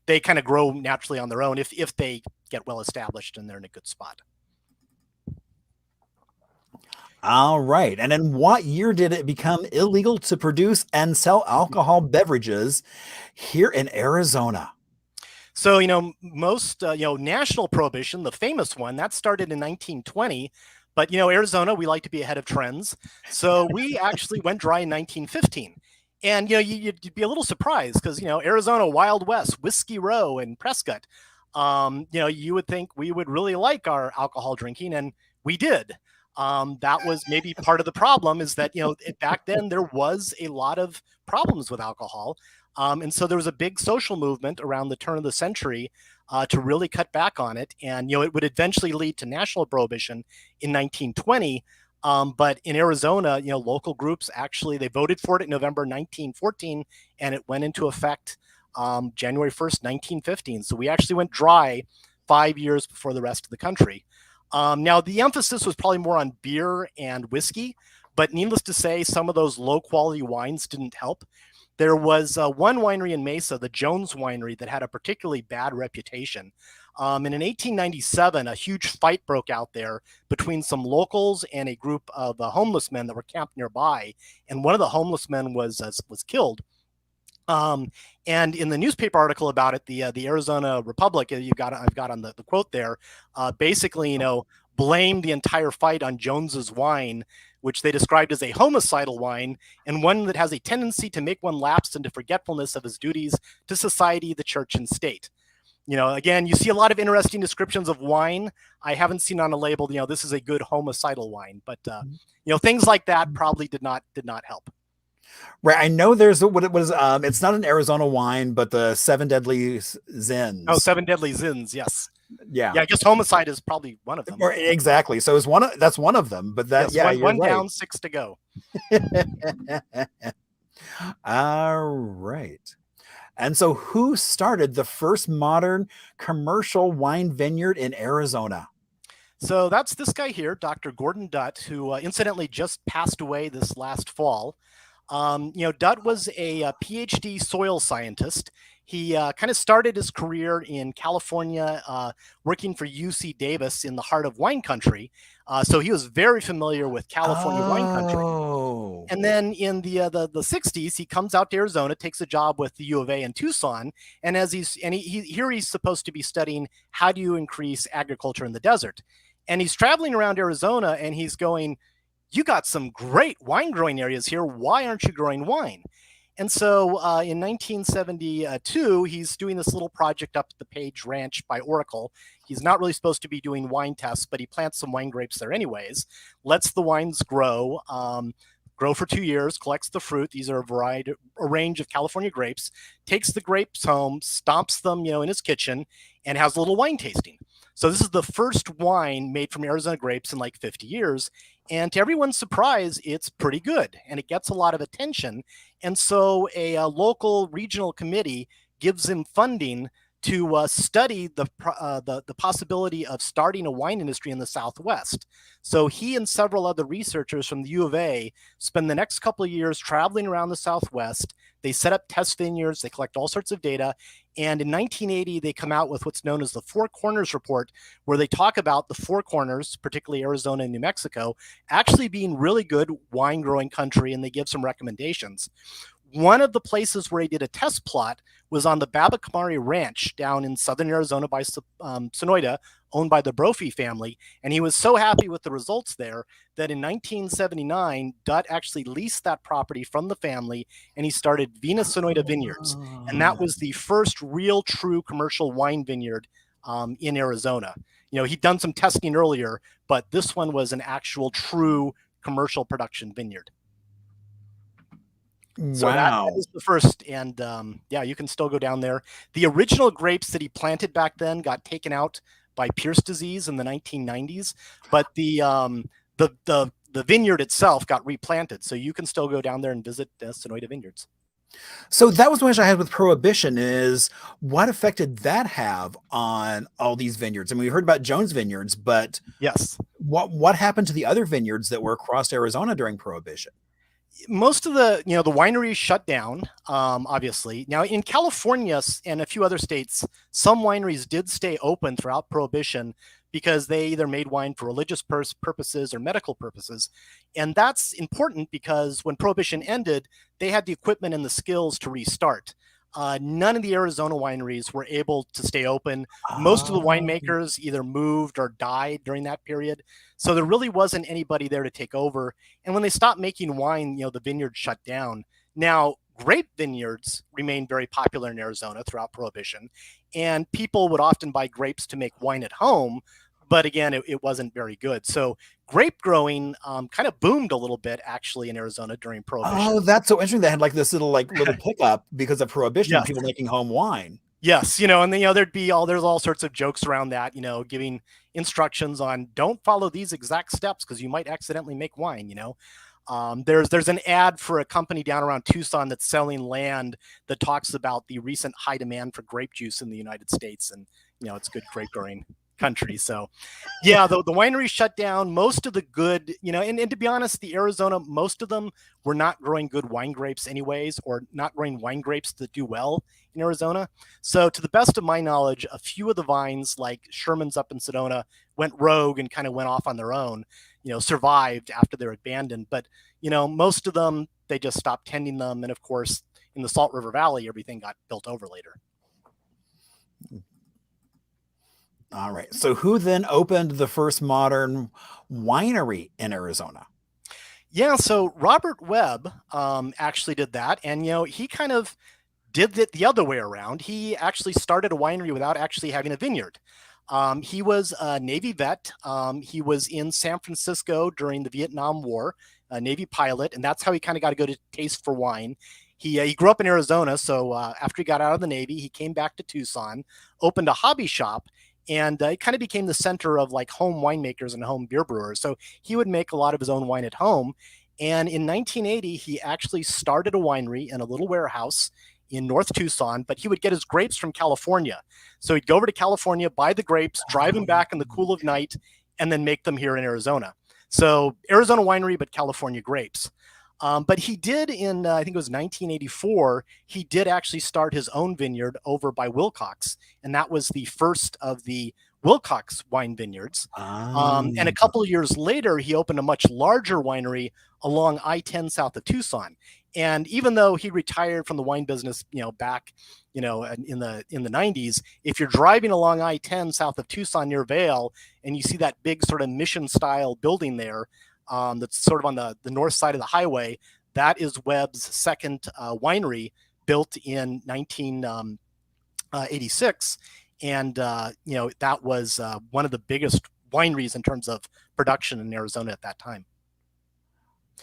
they kind of grow naturally on their own if they get well established and they're in a good spot.
All right. And then what year did it become illegal to produce and sell alcohol beverages here in Arizona?
So, most, national prohibition, the famous one, that started in 1920. But, Arizona, we like to be ahead of trends. So we actually went dry in 1915. And, you'd be a little surprised because, Arizona, Wild West, Whiskey Row, and Prescott, you would think we would really like our alcohol drinking. And we did. That was maybe part of the problem is that, back then there was a lot of problems with alcohol. And so there was a big social movement around the turn of the century to really cut back on it. And, it would eventually lead to national prohibition in 1920. But in Arizona, local groups actually, they voted for it in November 1914, and it went into effect January 1st, 1915. So we actually went dry 5 years before the rest of the country. Now, the emphasis was probably more on beer and whiskey, but needless to say, some of those low-quality wines didn't help. There was one winery in Mesa, the Jones Winery, that had a particularly bad reputation. And in 1897, a huge fight broke out there between some locals and a group of homeless men that were camped nearby. And one of the homeless men was killed. And in the newspaper article about it, the Arizona Republic, I've got on the quote there, basically, blamed the entire fight on Jones's wine, which they described as a homicidal wine and one that has a tendency to make one lapse into forgetfulness of his duties to society, the church, and state. Again, you see a lot of interesting descriptions of wine. I haven't seen on a label, this is a good homicidal wine, but things like that probably did not help.
Right. I know there's what it was. It's not an Arizona wine, but the Seven Deadly Zins.
Oh, Seven Deadly Zins. Yes.
Yeah.
Yeah. I guess homicide is probably one of them.
Exactly. So it's that's one of them, but that,
yes, one
right.
down, 6 to go.
All right. And so who started the first modern commercial wine vineyard in Arizona?
So that's this guy here, Dr. Gordon Dutt, who incidentally just passed away this last fall. Dutt was a PhD soil scientist. He kind of started his career in California, working for UC Davis in the heart of wine country. So he was very familiar with California wine country. And then in the 60s, he comes out to Arizona, takes a job with the U of A in Tucson. And he's supposed to be studying how do you increase agriculture in the desert. And he's traveling around Arizona and he's going, you got some great wine growing areas here. Why aren't you growing wine? And so in 1972, he's doing this little project up at the Paige Ranch by Oracle. He's not really supposed to be doing wine tests, but he plants some wine grapes there anyways, lets the wines grow for 2 years, collects the fruit. These are a range of California grapes, takes the grapes home, stomps them, in his kitchen, and has a little wine tasting. So this is the first wine made from Arizona grapes in like 50 years. And to everyone's surprise, it's pretty good and it gets a lot of attention. And so a local regional committee gives him funding to study the possibility of starting a wine industry in the Southwest. So he and several other researchers from the U of A spend the next couple of years traveling around the Southwest. They set up test vineyards, they collect all sorts of data. And in 1980, they come out with what's known as the Four Corners Report, where they talk about the Four Corners, particularly Arizona and New Mexico, actually being really good wine growing country, and they give some recommendations. One of the places where he did a test plot was on the Babacamari Ranch down in southern Arizona by Sonoita, owned by the Brophy family. And he was so happy with the results there that in 1979, Dutt actually leased that property from the family and he started Sonoita Vineyards. And that was the first real true commercial wine vineyard in Arizona. He'd done some testing earlier, but this one was an actual true commercial production vineyard. So that was the first, and you can still go down there. The original grapes that he planted back then got taken out by Pierce disease in the 1990s, but the vineyard itself got replanted, so you can still go down there and visit Sonoita Vineyards.
So that was one question I had with Prohibition is what effect did that have on all these vineyards? I mean, we heard about Jones Vineyards, but
yes,
what happened to the other vineyards that were across Arizona during Prohibition?
Most of the wineries shut down, obviously. Now in California and a few other states, some wineries did stay open throughout Prohibition because they either made wine for religious purposes or medical purposes. And that's important because when Prohibition ended, they had the equipment and the skills to restart. None of the Arizona wineries were able to stay open. Most of the winemakers either moved or died during that period. So there really wasn't anybody there to take over. And when they stopped making wine, the vineyard shut down. Now, grape vineyards remained very popular in Arizona throughout Prohibition. And people would often buy grapes to make wine at home. But again, it wasn't very good. So grape growing kind of boomed a little bit actually in Arizona during Prohibition.
Oh, that's so interesting. They had like this little pickup because of Prohibition,
yes.
People making home wine.
Yes, and then there's all sorts of jokes around that, giving instructions on don't follow these exact steps because you might accidentally make wine. There's an ad for a company down around Tucson that's selling land that talks about the recent high demand for grape juice in the United States, and it's good grape growing country. So yeah, the winery shut down. Most of the good, and to be honest, the Arizona, most of them were not growing good wine grapes anyways, or not growing wine grapes that do well in Arizona. So to the best of my knowledge, a few of the vines like Sherman's up in Sedona went rogue and kind of went off on their own, survived after they were abandoned. But, most of them, they just stopped tending them. And of course, in the Salt River Valley, everything got built over later.
All right. So who then opened the first modern winery in Arizona?
Yeah, so Robert Webb actually did that. And, he kind of did it the other way around. He actually started a winery without actually having a vineyard. He was a Navy vet. He was in San Francisco during the Vietnam War, a Navy pilot, and that's how he kind of got a good taste for wine. He grew up in Arizona, so after he got out of the Navy, he came back to Tucson, opened a hobby shop, and it kind of became the center of like home winemakers and home beer brewers. So he would make a lot of his own wine at home. And in 1980, he actually started a winery in a little warehouse in North Tucson, but he would get his grapes from California. So he'd go over to California, buy the grapes, drive them back in the cool of night, and then make them here in Arizona. So Arizona winery, but California grapes. But he did in, I think it was 1984, he did actually start his own vineyard over by Wilcox. And that was the first of the Wilcox wine vineyards. And a couple of years later, he opened a much larger winery along I-10 south of Tucson. And even though he retired from the wine business, back, in the 90s, if you're driving along I-10 south of Tucson near Vail, and you see that big sort of mission style building there, that's sort of on the north side of the highway, that is Webb's second winery, built in 1986. And, that was one of the biggest wineries in terms of production in Arizona at that time.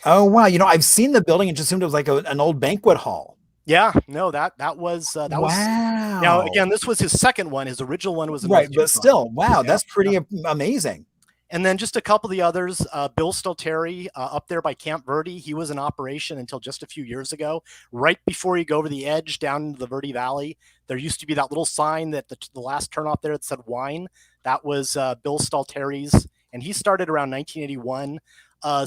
Oh, wow. I've seen the building and just assumed it was like an old banquet hall.
Yeah, no, that was
wow.
Now, again, this was his second one. His original one was in
right, but still, wow, that's pretty amazing.
And then just a couple of the others, Bill Stelteri up there by Camp Verde. He was in operation until just a few years ago. Right before you go over the edge down into the Verde Valley, there used to be that little sign that the last turnoff there that said wine. That was Bill Stelteri's, and he started around 1981.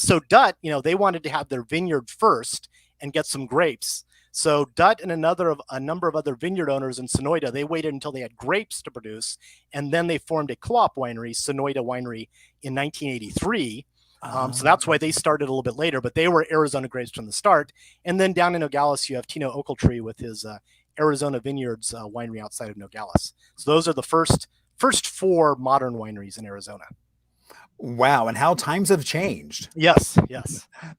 So Dutt, they wanted to have their vineyard first and get some grapes. So Dutt and a number of other vineyard owners in Sonoita, they waited until they had grapes to produce, and then they formed a co-op winery, Sonoita Winery, in 1983. So that's why they started a little bit later, but they were Arizona grapes from the start. And then down in Nogales, you have Tino Ochiltree with his Arizona Vineyards winery outside of Nogales. So those are the first four modern wineries in Arizona.
Wow, and how times have changed.
Yes.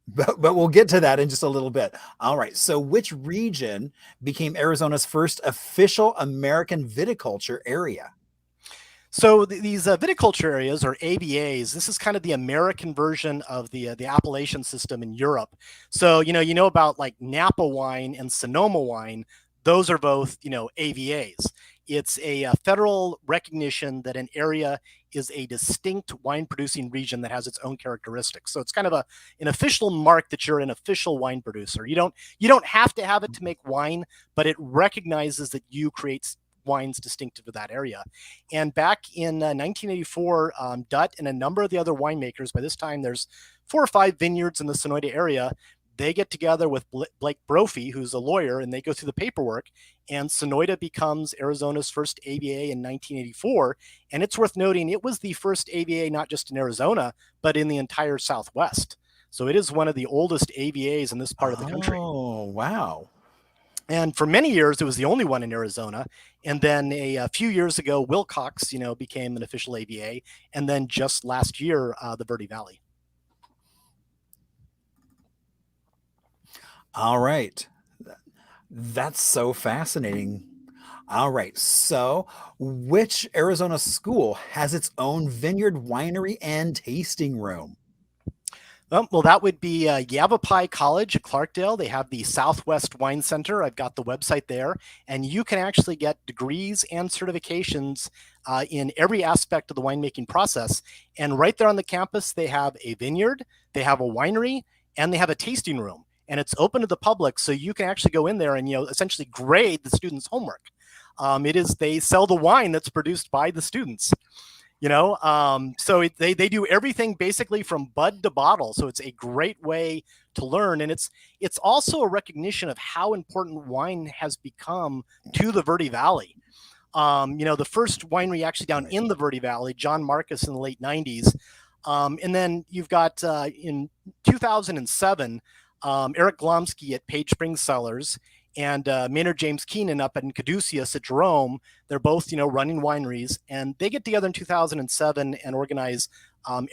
But we'll get to that in just a little bit. All right, so which region became Arizona's first official American viticulture area?
So these viticulture areas, or AVAs, this is kind of the American version of the Appalachian system in Europe. So, you know about like Napa wine and Sonoma wine. Those are both, AVAs. It's a federal recognition that an area is a distinct wine producing region that has its own characteristics. So it's kind of an official mark that you're an official wine producer. You don't have to have it to make wine, but it recognizes that you create wines distinctive of that area. And back in 1984, Dutt and a number of the other winemakers, by this time there's 4 or 5 vineyards in the Sonoita area, they get together with Blake Brophy, who's a lawyer, and they go through the paperwork, and Sonoita becomes Arizona's first AVA in 1984. And it's worth noting, it was the first AVA not just in Arizona, but in the entire Southwest. So it is one of the oldest AVAs in this part of the country.
Oh, wow.
And for many years, it was the only one in Arizona. And then a few years ago, Wilcox, became an official AVA. And then just last year, the Verde Valley.
All right. That's so fascinating. All right. So, which Arizona school has its own vineyard, winery, and tasting room?
Well, that would be Yavapai College at Clarkdale. They have the Southwest Wine Center. I've got the website there, and you can actually get degrees and certifications in every aspect of the winemaking process. And right there on the campus, they have a vineyard, they have a winery, and they have a tasting room. And it's open to the public, so you can actually go in there and essentially grade the students' homework. They sell the wine that's produced by the students. So they do everything basically from bud to bottle. So it's a great way to learn. And it's also a recognition of how important wine has become to the Verde Valley. The first winery actually down in the Verde Valley, John Marcus in the late 90s. And then you've got in 2007, Eric Glomsky at Page Springs Cellars and Maynard James Keenan up in Caduceus at Jerome. They're both, running wineries, and they get together in 2007 and organize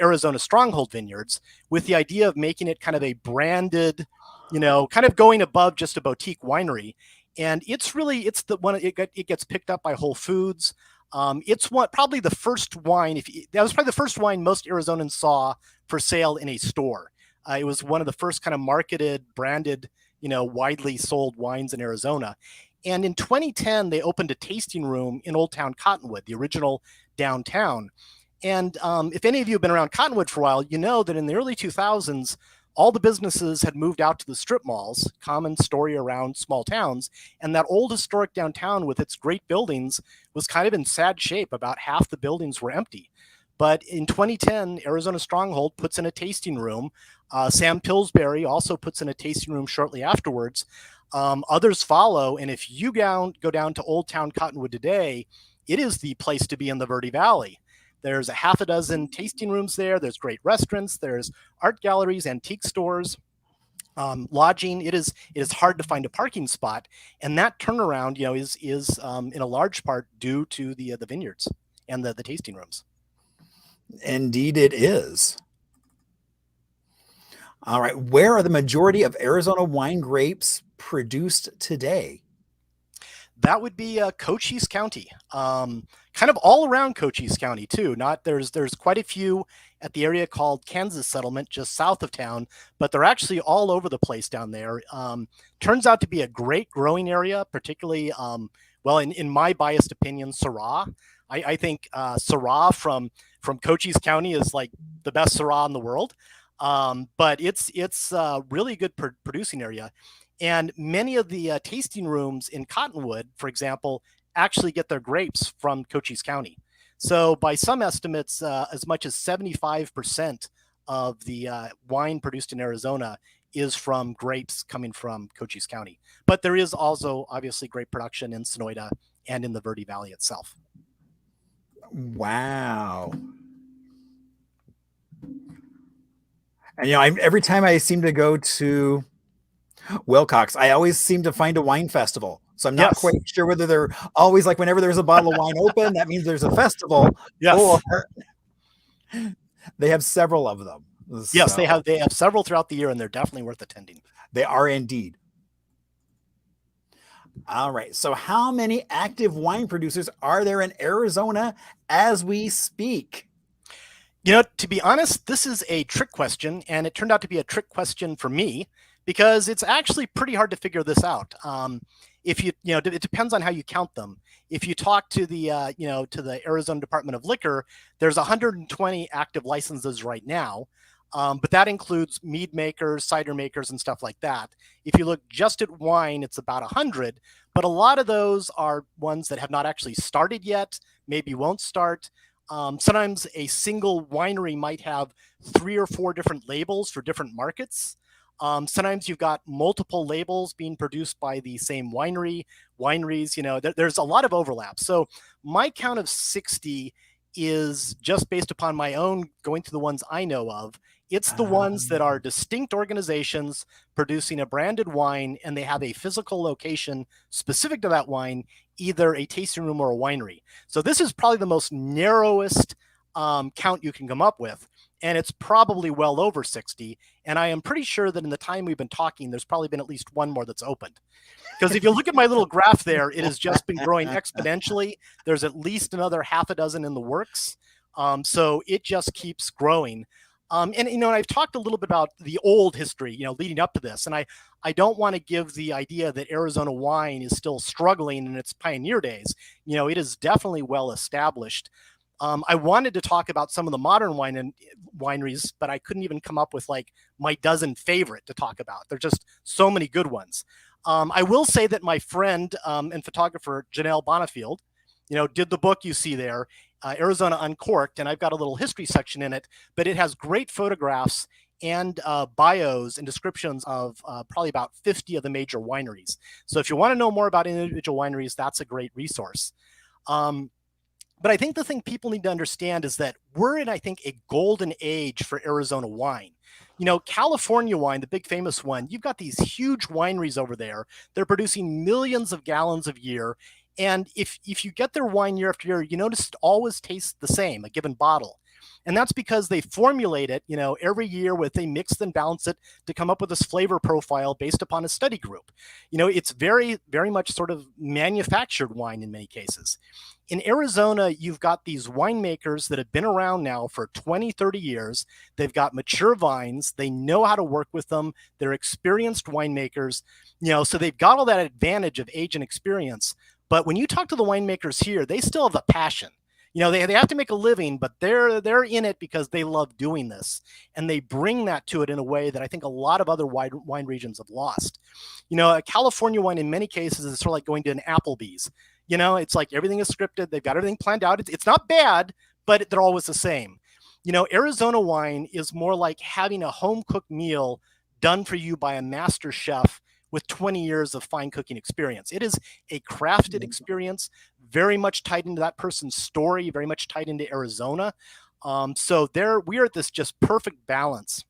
Arizona Stronghold Vineyards with the idea of making it kind of a branded, kind of going above just a boutique winery. And it's the one, it gets picked up by Whole Foods. It's probably the first wine, that was probably the first wine most Arizonans saw for sale in a store. It was one of the first kind of marketed, branded, widely sold wines in Arizona. And in 2010, they opened a tasting room in Old Town Cottonwood, the original downtown. And if any of you have been around Cottonwood for a while, you know that in the early 2000s, all the businesses had moved out to the strip malls, common story around small towns. And that old historic downtown with its great buildings was kind of in sad shape. About half the buildings were empty. But in 2010, Arizona Stronghold puts in a tasting room. Sam Pillsbury also puts in a tasting room shortly afterwards. Others follow. And if you go down to Old Town Cottonwood today, it is the place to be in the Verde Valley. There's a half a dozen tasting rooms there. There's great restaurants. There's art galleries, antique stores, lodging. It is hard to find a parking spot. And that turnaround, is in a large part due to the vineyards and the tasting rooms.
Indeed, it is. All right. Where are the majority of Arizona wine grapes produced today?
That would be Cochise County, kind of all around Cochise County too. There's quite a few at the area called Kansas Settlement, just south of town, but they're actually all over the place down there. Turns out to be a great growing area, particularly, in my biased opinion, Syrah. I think Syrah from Cochise County is like the best Syrah in the world, but it's a really good producing area. And many of the tasting rooms in Cottonwood, for example, actually get their grapes from Cochise County. So by some estimates, as much as 75% of the wine produced in Arizona is from grapes coming from Cochise County. But there is also obviously grape production in Sonoita and in the Verde Valley itself.
Wow. And every time I seem to go to Wilcox, I always seem to find a wine festival. So I'm not quite sure whether they're always like whenever there's a bottle of wine open, that means there's a festival.
Yes.
Or they have several of them.
Yes, they have several throughout the year, and they're definitely worth attending.
They are indeed. All right. So how many active wine producers are there in Arizona as we speak?
To be honest, this is a trick question, and it turned out to be a trick question for me because it's actually pretty hard to figure this out. if you it depends on how you count them. If you talk to the to the Arizona Department of Liquor, there's 120 active licenses right now. But that includes mead makers, cider makers, and stuff like that. If you look just at wine, it's about 100, but a lot of those are ones that have not actually started yet, maybe won't start. Sometimes a single winery might have 3 or 4 different labels for different markets. Sometimes you've got multiple labels being produced by the same wineries, there's a lot of overlap. So my count of 60 is just based upon my own going to the ones I know of. It's the ones that are distinct organizations producing a branded wine, and they have a physical location specific to that wine, either a tasting room or a winery. So this is probably the most narrowest count you can come up with, and it's probably well over 60. And I am pretty sure that in the time we've been talking, there's probably been at least one more that's opened. Because if you look at my little graph there, it has just been growing exponentially. There's at least another half a dozen in the works. So it just keeps growing. And I've talked a little bit about the old history, leading up to this. And I don't want to give the idea that Arizona wine is still struggling in its pioneer days. It is definitely well established. I wanted to talk about some of the modern wineries, but I couldn't even come up with like my dozen favorite to talk about. There's just so many good ones. I will say that my friend and photographer, Janelle Bonifield, did the book you see there, Arizona Uncorked, and I've got a little history section in it, but it has great photographs and bios and descriptions of probably about 50 of the major wineries. So if you want to know more about individual wineries, that's a great resource. But I think the thing people need to understand is that we're in, I think, a golden age for Arizona wine. California wine, the big famous one, you've got these huge wineries over there. They're producing millions of gallons a year. And if you get their wine year after year, you notice it always tastes the same, a given bottle. And that's because they formulate it, every year they mix and balance it to come up with this flavor profile based upon a study group. It's very, very much sort of manufactured wine in many cases. In Arizona, you've got these winemakers that have been around now for 20, 30 years. They've got mature vines. They know how to work with them. They're experienced winemakers, so they've got all that advantage of age and experience. But when you talk to the winemakers here, they still have the passion. They have to make a living, but they're in it because they love doing this. And they bring that to it in a way that I think a lot of other wine regions have lost. A California wine in many cases is sort of like going to an Applebee's. It's like everything is scripted. They've got everything planned out. It's not bad, but they're always the same. Arizona wine is more like having a home-cooked meal done for you by a master chef with 20 years of fine cooking experience. It is a crafted experience, very much tied into that person's story, very much tied into Arizona. So we are at this just perfect balance.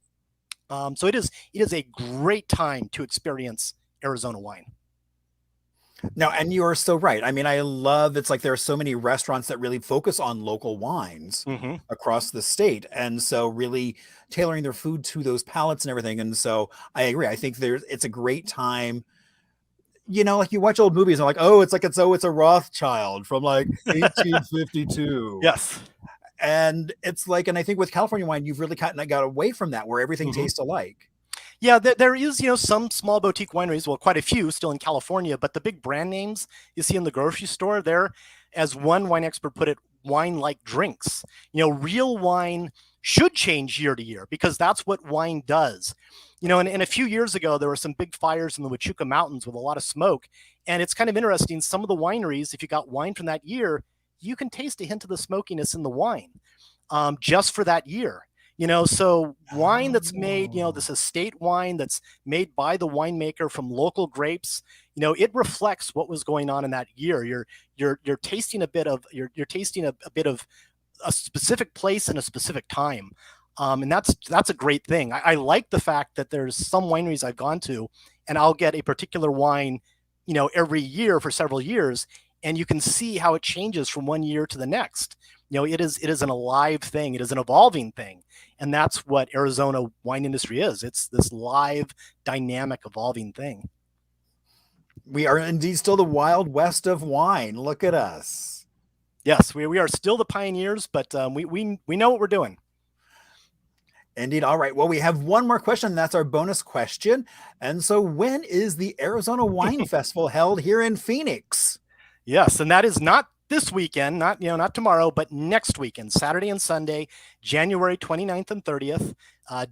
So it is a great time to experience Arizona wine.
No, and you are so right. I mean, I love it's like there are so many restaurants that really focus on local wines across the state. And so really tailoring their food to those palates and everything. And so I agree. I think it's a great time. Like you watch old movies and like, it's a Rothschild from like 1852.
Yes.
And it's like, and I think with California wine, you've really kind of got away from that where everything tastes alike.
Yeah, there is, some small boutique wineries, well, quite a few still in California, but the big brand names you see in the grocery store, they're, as one wine expert put it, wine like drinks. Real wine should change year to year because that's what wine does. And a few years ago, there were some big fires in the Huachuca Mountains with a lot of smoke. And it's kind of interesting. Some of the wineries, if you got wine from that year, you can taste a hint of the smokiness in the wine just for that year. So wine that's made, this estate wine that's made by the winemaker from local grapes, it reflects what was going on in that year. You're tasting a bit of a specific place and a specific time. And that's a great thing. I like the fact that there's some wineries I've gone to and I'll get a particular wine, every year for several years. And you can see how it changes from one year to the next. It is an alive thing. It is an evolving thing. And that's what Arizona wine industry is. It's this live, dynamic, evolving thing.
We are indeed still the Wild West of wine. Look at us.
Yes, we are still the pioneers, but we know what we're doing.
Indeed. All right. Well, we have one more question. That's our bonus question. And so, when is the Arizona Wine Festival held here in Phoenix?
Yes, and that is not this weekend, not tomorrow, but next weekend, Saturday and Sunday, January 29th and 30th,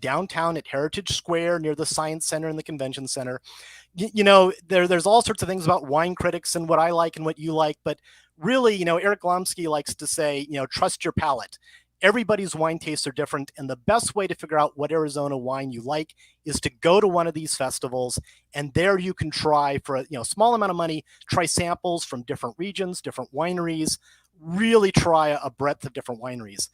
downtown at Heritage Square near the Science Center and the Convention Center. There's all sorts of things about wine critics and what I like and what you like, but really, Eric Glomsky likes to say, trust your palate. Everybody's wine tastes are different, and the best way to figure out what Arizona wine you like is to go to one of these festivals, and there you can try for a small amount of money, try samples from different regions, different wineries, really try a breadth of different wineries.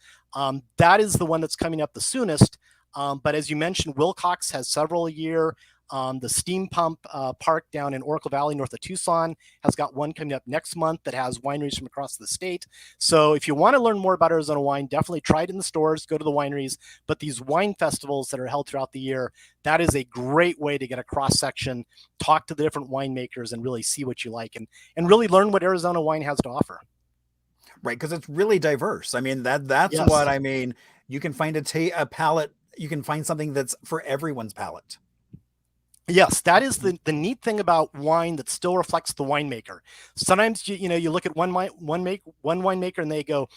That is the one that's coming up the soonest. But as you mentioned, Wilcox has several a year. The Steam Pump Park down in Oracle Valley, north of Tucson, has got one coming up next month that has wineries from across the state. So if you want to learn more about Arizona wine, definitely try it in the stores, go to the wineries. But these wine festivals that are held throughout the year, that is a great way to get a cross-section, talk to the different winemakers, and really see what you like and really learn what Arizona wine has to offer.
Right, because it's really diverse. I mean, that's
Yes.
what I mean. You can find a palate. You can find something that's for everyone's palate.
Yes, that is the neat thing about wine that still reflects the winemaker. Sometimes you look at one winemaker and they go,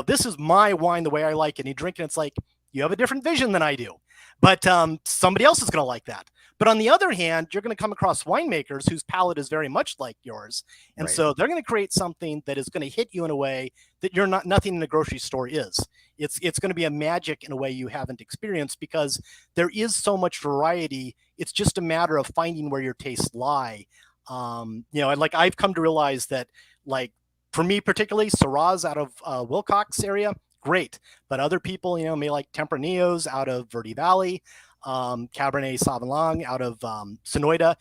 this is my wine the way I like it. And you drink it, and it's like, you have a different vision than I do. But somebody else is going to like that. But on the other hand, you're going to come across winemakers whose palate is very much like yours. And so they're going to create something that is going to hit you in a way that nothing in a grocery store is. It's going to be a magic in a way you haven't experienced, because there is so much variety. It's just a matter of finding where your tastes lie. Like I've come to realize that, like, for me particularly, Syrahs out of Wilcox area, great. But other people, may like Tempranillos out of Verde Valley, Cabernet Sauvignon out of Sonoita.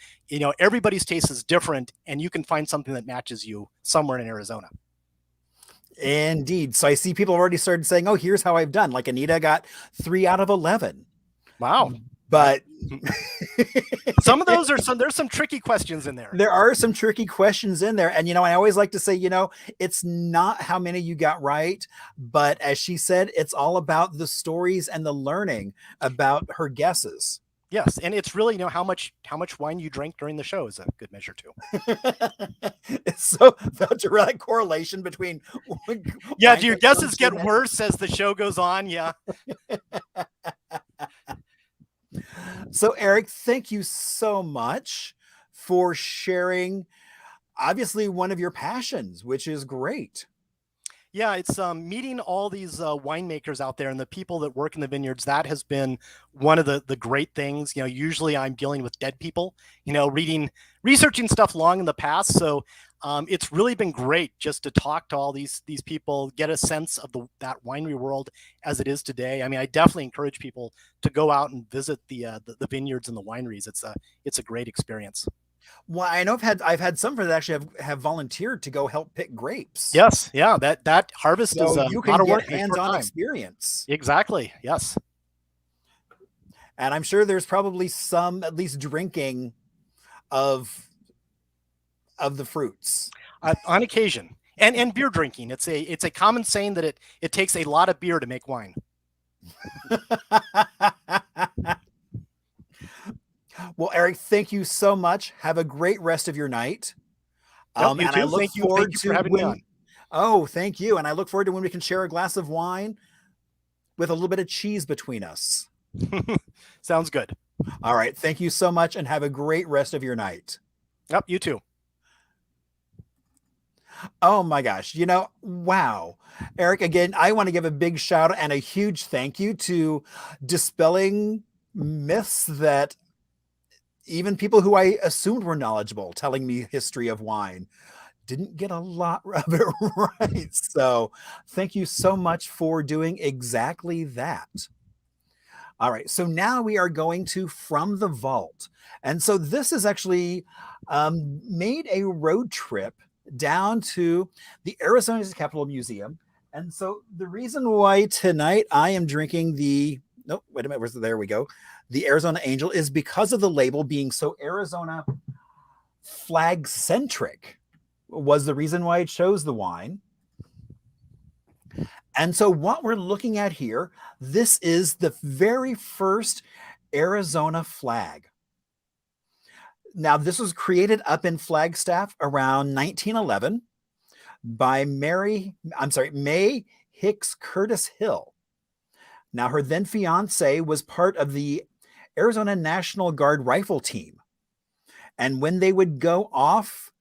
Everybody's taste is different, and you can find something that matches you somewhere in Arizona.
Indeed. So I see people already started saying, oh, here's how I've done. Like Anita got 3 out of 11.
Wow.
But
some of those there's some tricky questions in there.
There are some tricky questions in there. And, I always like to say, it's not how many you got right, but as she said, it's all about the stories and the learning about her guesses.
Yes, and it's really, how much wine you drank during the show is a good measure too.
So the direct correlation between
do your guesses get worse as the show goes on? Yeah.
So Erik, thank you so much for sharing, obviously, one of your passions, which is great.
Yeah, it's meeting all these winemakers out there and the people that work in the vineyards. That has been one of the great things. Usually I'm dealing with dead people, researching stuff long in the past. So it's really been great just to talk to all these people, get a sense of that winery world as it is today. I mean, I definitely encourage people to go out and visit the vineyards and the wineries. It's a great experience.
Well, I know I've had some that actually have volunteered to go help pick grapes.
Yes, yeah, that harvest is a lot of work,
hands-on experience.
Exactly. Yes,
and I'm sure there's probably some at least drinking of the fruits
on occasion, and beer drinking. It's a common saying that it takes a lot of beer to make wine.
Well, Erik, thank you so much. Have a great rest of your night.
And I look forward to having me on.
Oh, thank you. And I look forward to when we can share a glass of wine with a little bit of cheese between us.
Sounds good.
All right. Thank you so much, and have a great rest of your night.
Yep, you too.
Oh my gosh. Wow. Erik, again, I want to give a big shout out and a huge thank you to dispelling myths that even people who I assumed were knowledgeable telling me history of wine didn't get a lot of it right. So thank you so much for doing exactly that. All right. So now we are going to From the Vault. And so this is actually made a road trip down to the Arizona Capitol Museum. And so the reason why tonight I am drinking there we go. The Arizona Angel is because of the label being so Arizona flag centric was the reason why I chose the wine. And so what we're looking at here, this is the very first Arizona flag. Now, this was created up in Flagstaff around 1911 by May Hicks Curtis Hill. Now, her then fiance was part of the Arizona National Guard rifle team. And when they would go off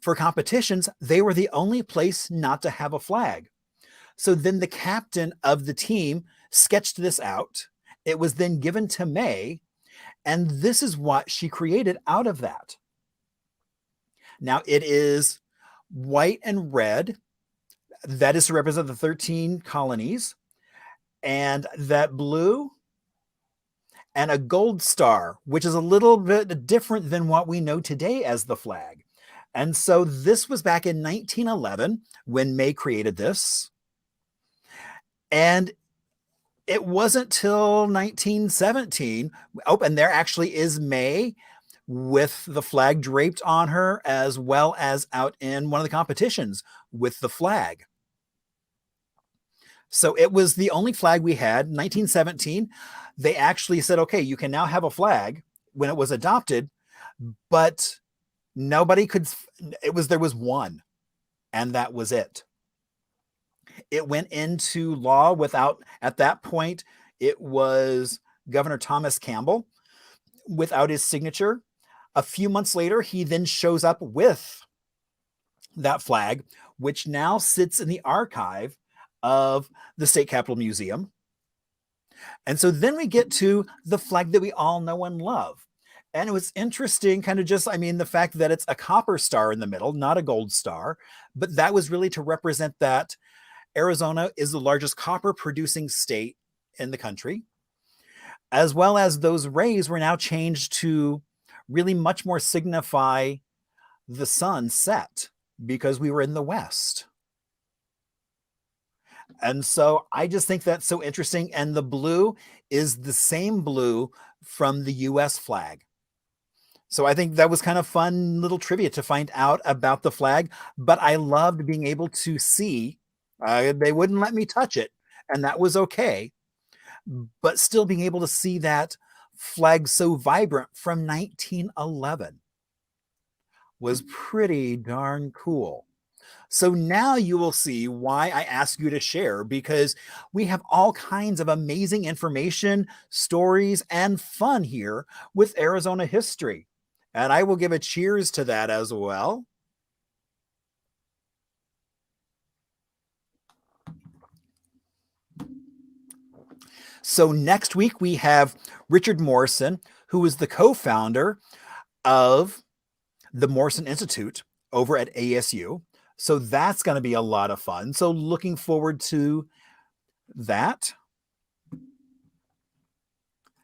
for competitions, they were the only place not to have a flag. So then the captain of the team sketched this out. It was then given to May, and this is what she created out of that. Now, it is white and red. That is to represent the 13 colonies. And that blue and a gold star, which is a little bit different than what we know today as the flag. And so this was back in 1911 when May created this. And it wasn't till 1917. Oh, and there actually is May with the flag draped on her, as well as out in one of the competitions with the flag. So it was the only flag we had. 1917, they actually said, okay, you can now have a flag when it was adopted, but nobody could, there was one, and that was it. It went into law without, at that point, it was Governor Thomas Campbell without his signature. A few months later, he then shows up with that flag, which now sits in the archive of the State Capitol Museum. And so then we get to the flag that we all know and love. And it was interesting, kind of just, the fact that it's a copper star in the middle, not a gold star, but that was really to represent that Arizona is the largest copper producing state in the country, as well as those rays were now changed to really much more signify the sun set because we were in the West. And so I just think that's so interesting. And the blue is the same blue from the US flag. So I think that was kind of fun little trivia to find out about the flag, but I loved being able to see, they wouldn't let me touch it, and that was okay. But still being able to see that flag so vibrant from 1911 was pretty darn cool. So now you will see why I ask you to share, because we have all kinds of amazing information, stories, and fun here with Arizona history. And I will give a cheers to that as well. So next week we have Richard Morrison, who is the co-founder of the Morrison Institute over at ASU. So that's going to be a lot of fun. So looking forward to that.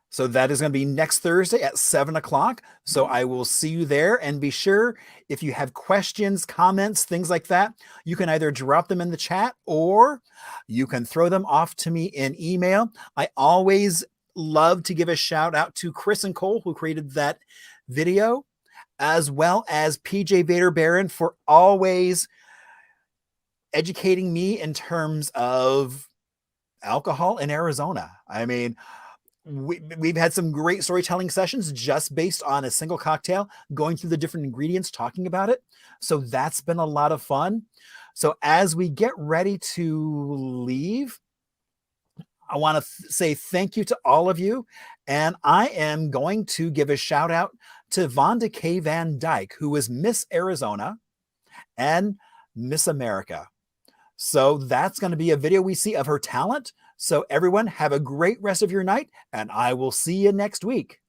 So that is going to be next Thursday at 7 o'clock. So I will see you there. And be sure, if you have questions, comments, things like that, you can either drop them in the chat or you can throw them off to me in email. I always love to give a shout out to Chris and Cole, who created that video, as well as PJ Vader Barron for always educating me in terms of alcohol in Arizona. We've had some great storytelling sessions just based on a single cocktail, going through the different ingredients, talking about it. So that's been a lot of fun. So as we get ready to leave, I want to say thank you to all of you. And I am going to give a shout out to Vonda K. Van Dyke, who is Miss Arizona and Miss America. So that's going to be a video we see of her talent. So everyone, have a great rest of your night, and I will see you next week.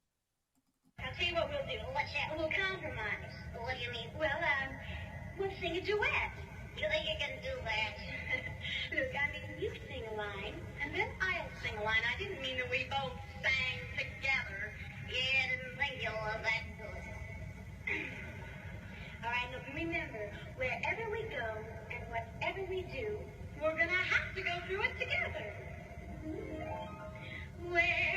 I'll tell you what we'll do. Let's have a little compromise. What do you mean? Well, we'll sing a duet. You think you can do that? Look, you sing a line, and then I'll sing a line. I didn't mean that we both sang together. Yeah, I didn't think you'll love that good. All right, look, remember, wherever we go and whatever we do, we're going to have to go through it together. Where